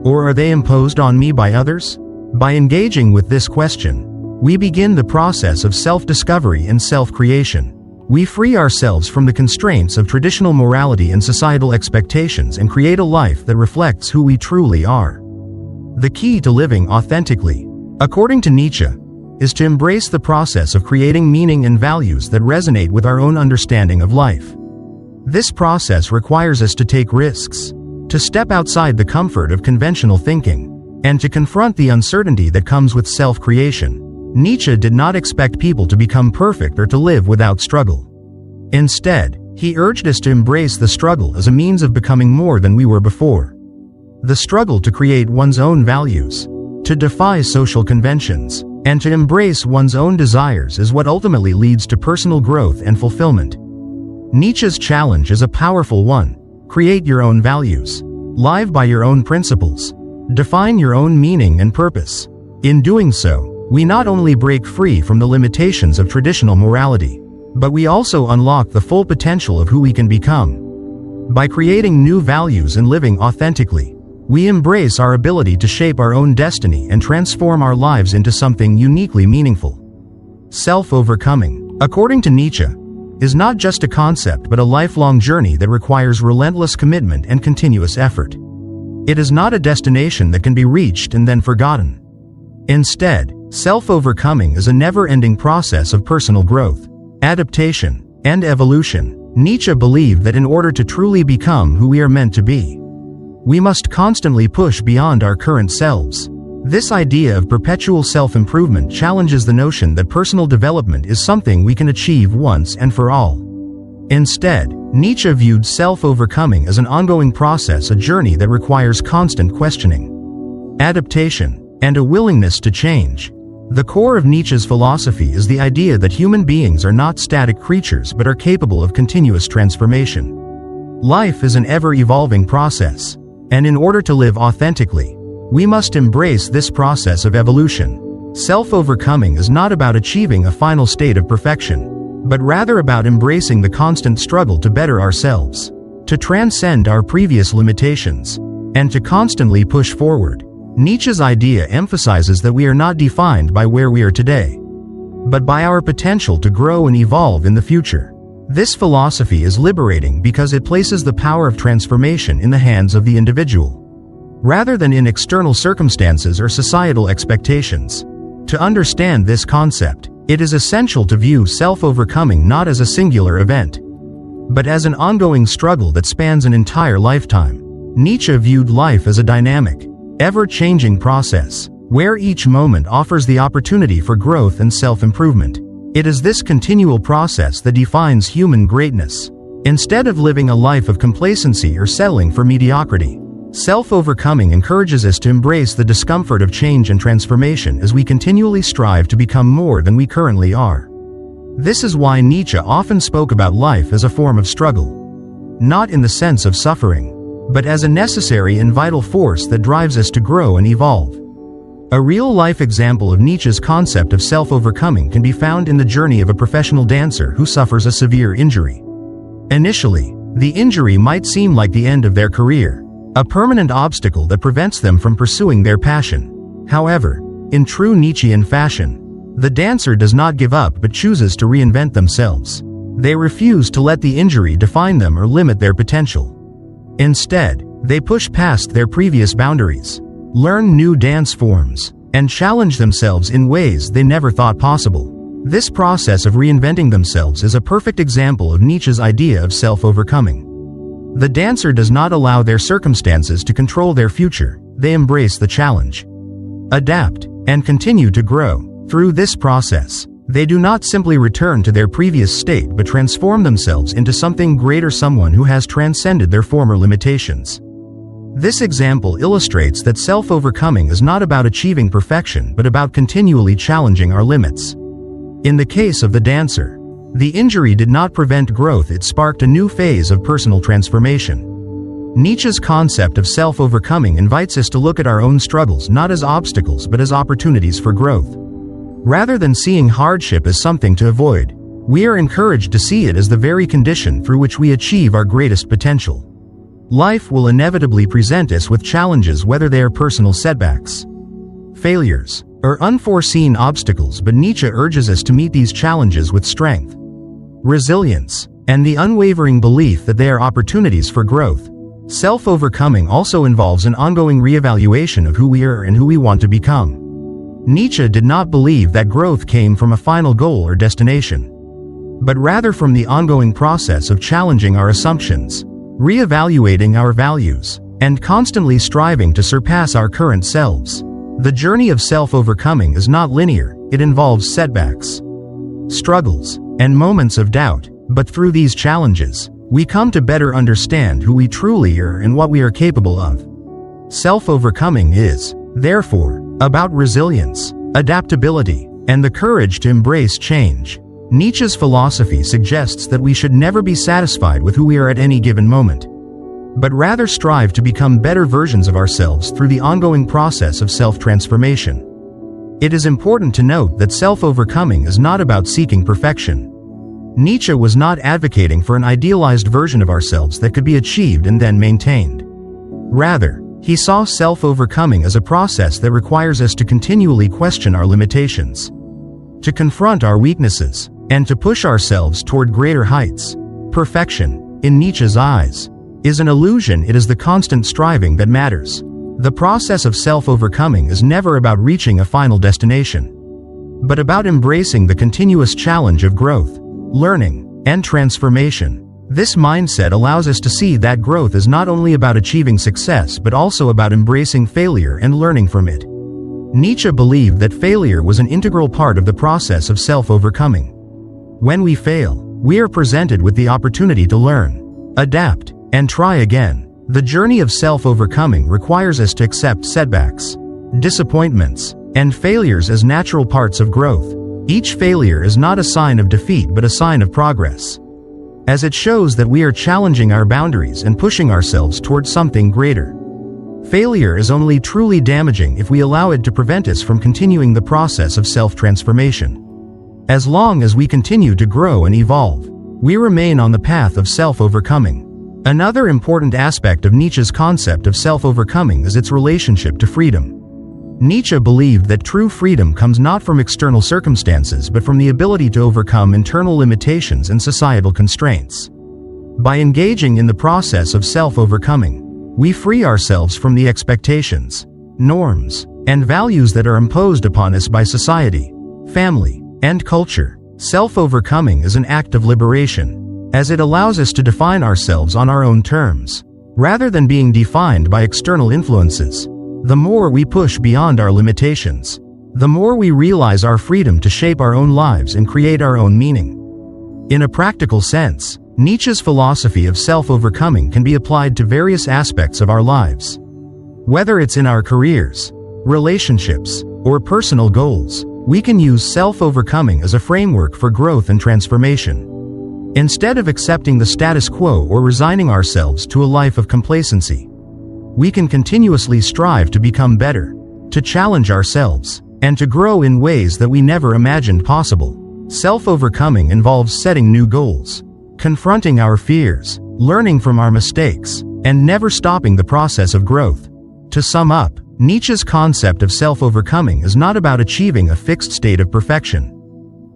Or are they imposed on me by others? By engaging with this question, we begin the process of self-discovery and self-creation. We free ourselves from the constraints of traditional morality and societal expectations and create a life that reflects who we truly are. The key to living authentically, according to Nietzsche, is to embrace the process of creating meaning and values that resonate with our own understanding of life. This process requires us to take risks, to step outside the comfort of conventional thinking, and to confront the uncertainty that comes with self-creation. Nietzsche did not expect people to become perfect or to live without struggle. Instead, he urged us to embrace the struggle as a means of becoming more than we were before. The struggle to create one's own values, to defy social conventions, and to embrace one's own desires is what ultimately leads to personal growth and fulfillment. Nietzsche's challenge is a powerful one. Create your own values. Live by your own principles. Define your own meaning and purpose. In doing so, we not only break free from the limitations of traditional morality, but we also unlock the full potential of who we can become. By creating new values and living authentically, we embrace our ability to shape our own destiny and transform our lives into something uniquely meaningful. Self-overcoming, according to Nietzsche, is not just a concept but a lifelong journey that requires relentless commitment and continuous effort. It is not a destination that can be reached and then forgotten. Instead, self-overcoming is a never-ending process of personal growth, adaptation, and evolution. Nietzsche believed that in order to truly become who we are meant to be, we must constantly push beyond our current selves. This idea of perpetual self-improvement challenges the notion that personal development is something we can achieve once and for all. Instead, Nietzsche viewed self-overcoming as an ongoing process, a journey that requires constant questioning, adaptation, and a willingness to change. The core of Nietzsche's philosophy is the idea that human beings are not static creatures but are capable of continuous transformation. Life is an ever-evolving process, and in order to live authentically, we must embrace this process of evolution. Self-overcoming is not about achieving a final state of perfection, but rather about embracing the constant struggle to better ourselves, to transcend our previous limitations, and to constantly push forward. Nietzsche's idea emphasizes that we are not defined by where we are today, but by our potential to grow and evolve in the future. This philosophy is liberating because it places the power of transformation in the hands of the individual, rather than in external circumstances or societal expectations. To understand this concept, it is essential to view self-overcoming not as a singular event, but as an ongoing struggle that spans an entire lifetime. Nietzsche viewed life as a dynamic, ever-changing process, where each moment offers the opportunity for growth and self-improvement. It is this continual process that defines human greatness. Instead of living a life of complacency or settling for mediocrity, self-overcoming encourages us to embrace the discomfort of change and transformation as we continually strive to become more than we currently are. This is why Nietzsche often spoke about life as a form of struggle, not in the sense of suffering, but as a necessary and vital force that drives us to grow and evolve. A real-life example of Nietzsche's concept of self-overcoming can be found in the journey of a professional dancer who suffers a severe injury. Initially, the injury might seem like the end of their career, a permanent obstacle that prevents them from pursuing their passion. However, in true Nietzschean fashion, the dancer does not give up but chooses to reinvent themselves. They refuse to let the injury define them or limit their potential. Instead, they push past their previous boundaries, learn new dance forms, and challenge themselves in ways they never thought possible. This process of reinventing themselves is a perfect example of Nietzsche's idea of self-overcoming. The dancer does not allow their circumstances to control their future, they embrace the challenge, adapt, and continue to grow. Through this process, they do not simply return to their previous state but transform themselves into something greater, someone who has transcended their former limitations. This example illustrates that self-overcoming is not about achieving perfection but about continually challenging our limits. In the case of the dancer, the injury did not prevent growth, it sparked a new phase of personal transformation. Nietzsche's concept of self-overcoming invites us to look at our own struggles not as obstacles but as opportunities for growth. Rather than seeing hardship as something to avoid, we are encouraged to see it as the very condition through which we achieve our greatest potential. Life will inevitably present us with challenges, whether they are personal setbacks, failures, or unforeseen obstacles, but Nietzsche urges us to meet these challenges with strength, resilience, and the unwavering belief that they are opportunities for growth. Self-overcoming also involves an ongoing reevaluation of who we are and who we want to become. Nietzsche did not believe that growth came from a final goal or destination, but rather from the ongoing process of challenging our assumptions, reevaluating our values, and constantly striving to surpass our current selves. The journey of self-overcoming is not linear, it involves setbacks, struggles, and moments of doubt, but through these challenges, we come to better understand who we truly are and what we are capable of. Self-overcoming is, therefore, about resilience, adaptability, and the courage to embrace change. Nietzsche's philosophy suggests that we should never be satisfied with who we are at any given moment, but rather strive to become better versions of ourselves through the ongoing process of self-transformation. It is important to note that self-overcoming is not about seeking perfection. Nietzsche was not advocating for an idealized version of ourselves that could be achieved and then maintained. Rather, he saw self-overcoming as a process that requires us to continually question our limitations, to confront our weaknesses, and to push ourselves toward greater heights. Perfection, in Nietzsche's eyes, is an illusion. It is the constant striving that matters. The process of self-overcoming is never about reaching a final destination, but about embracing the continuous challenge of growth, learning, and transformation. This mindset allows us to see that growth is not only about achieving success but also about embracing failure and learning from it. Nietzsche believed that failure was an integral part of the process of self-overcoming. When we fail, we are presented with the opportunity to learn, adapt, and try again. The journey of self-overcoming requires us to accept setbacks, disappointments, and failures as natural parts of growth. Each failure is not a sign of defeat but a sign of progress, as it shows that we are challenging our boundaries and pushing ourselves towards something greater. Failure is only truly damaging if we allow it to prevent us from continuing the process of self-transformation. As long as we continue to grow and evolve, we remain on the path of self-overcoming. Another important aspect of Nietzsche's concept of self-overcoming is its relationship to freedom. Nietzsche believed that true freedom comes not from external circumstances but from the ability to overcome internal limitations and societal constraints. By engaging in the process of self-overcoming, we free ourselves from the expectations, norms, and values that are imposed upon us by society, family, and culture. Self-overcoming is an act of liberation, as it allows us to define ourselves on our own terms, rather than being defined by external influences. The more we push beyond our limitations, the more we realize our freedom to shape our own lives and create our own meaning. In a practical sense, Nietzsche's philosophy of self-overcoming can be applied to various aspects of our lives. Whether it's in our careers, relationships, or personal goals, we can use self-overcoming as a framework for growth and transformation. Instead of accepting the status quo or resigning ourselves to a life of complacency, we can continuously strive to become better, to challenge ourselves, and to grow in ways that we never imagined possible. Self-overcoming involves setting new goals, confronting our fears, learning from our mistakes, and never stopping the process of growth. To sum up, Nietzsche's concept of self-overcoming is not about achieving a fixed state of perfection,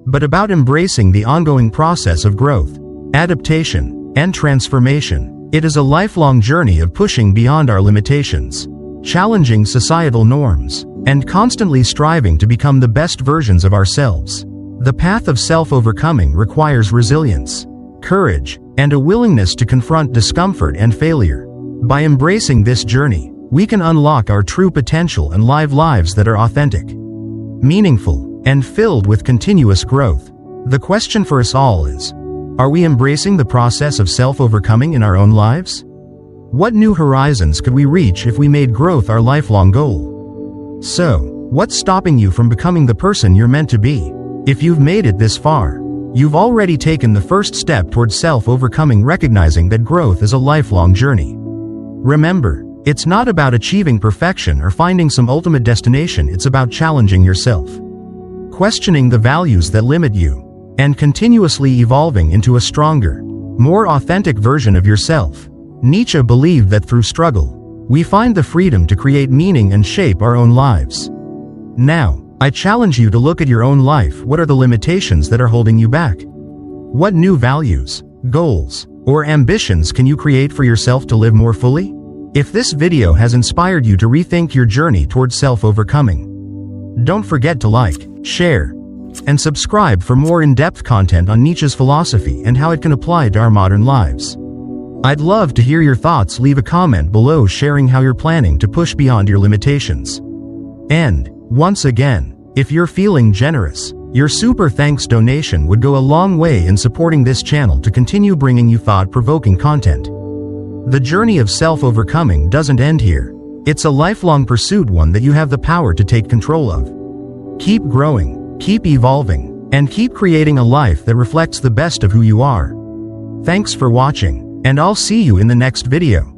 but about embracing the ongoing process of growth, adaptation, and transformation. It is a lifelong journey of pushing beyond our limitations, challenging societal norms, and constantly striving to become the best versions of ourselves. The path of self-overcoming requires resilience, courage, and a willingness to confront discomfort and failure. By embracing this journey, we can unlock our true potential and live lives that are authentic, meaningful, and filled with continuous growth. The question for us all is, are we embracing the process of self-overcoming in our own lives? What new horizons could we reach if we made growth our lifelong goal? So, what's stopping you from becoming the person you're meant to be? If you've made it this far, you've already taken the first step towards self-overcoming, recognizing that growth is a lifelong journey. Remember, it's not about achieving perfection or finding some ultimate destination. It's about challenging yourself, questioning the values that limit you, and continuously evolving into a stronger, more authentic version of yourself. Nietzsche believed that through struggle, we find the freedom to create meaning and shape our own lives. Now, I challenge you to look at your own life. What are the limitations that are holding you back? What new values, goals, or ambitions can you create for yourself to live more fully? If this video has inspired you to rethink your journey towards self-overcoming, don't forget to like, share, and subscribe for more in-depth content on Nietzsche's philosophy and how it can apply to our modern lives. I'd love to hear your thoughts. Leave a comment below sharing how you're planning to push beyond your limitations. And, once again, if you're feeling generous, your super thanks donation would go a long way in supporting this channel to continue bringing you thought-provoking content. The journey of self-overcoming doesn't end here. It's a lifelong pursuit, one that you have the power to take control of. Keep growing, keep evolving, and keep creating a life that reflects the best of who you are. Thanks for watching, and I'll see you in the next video.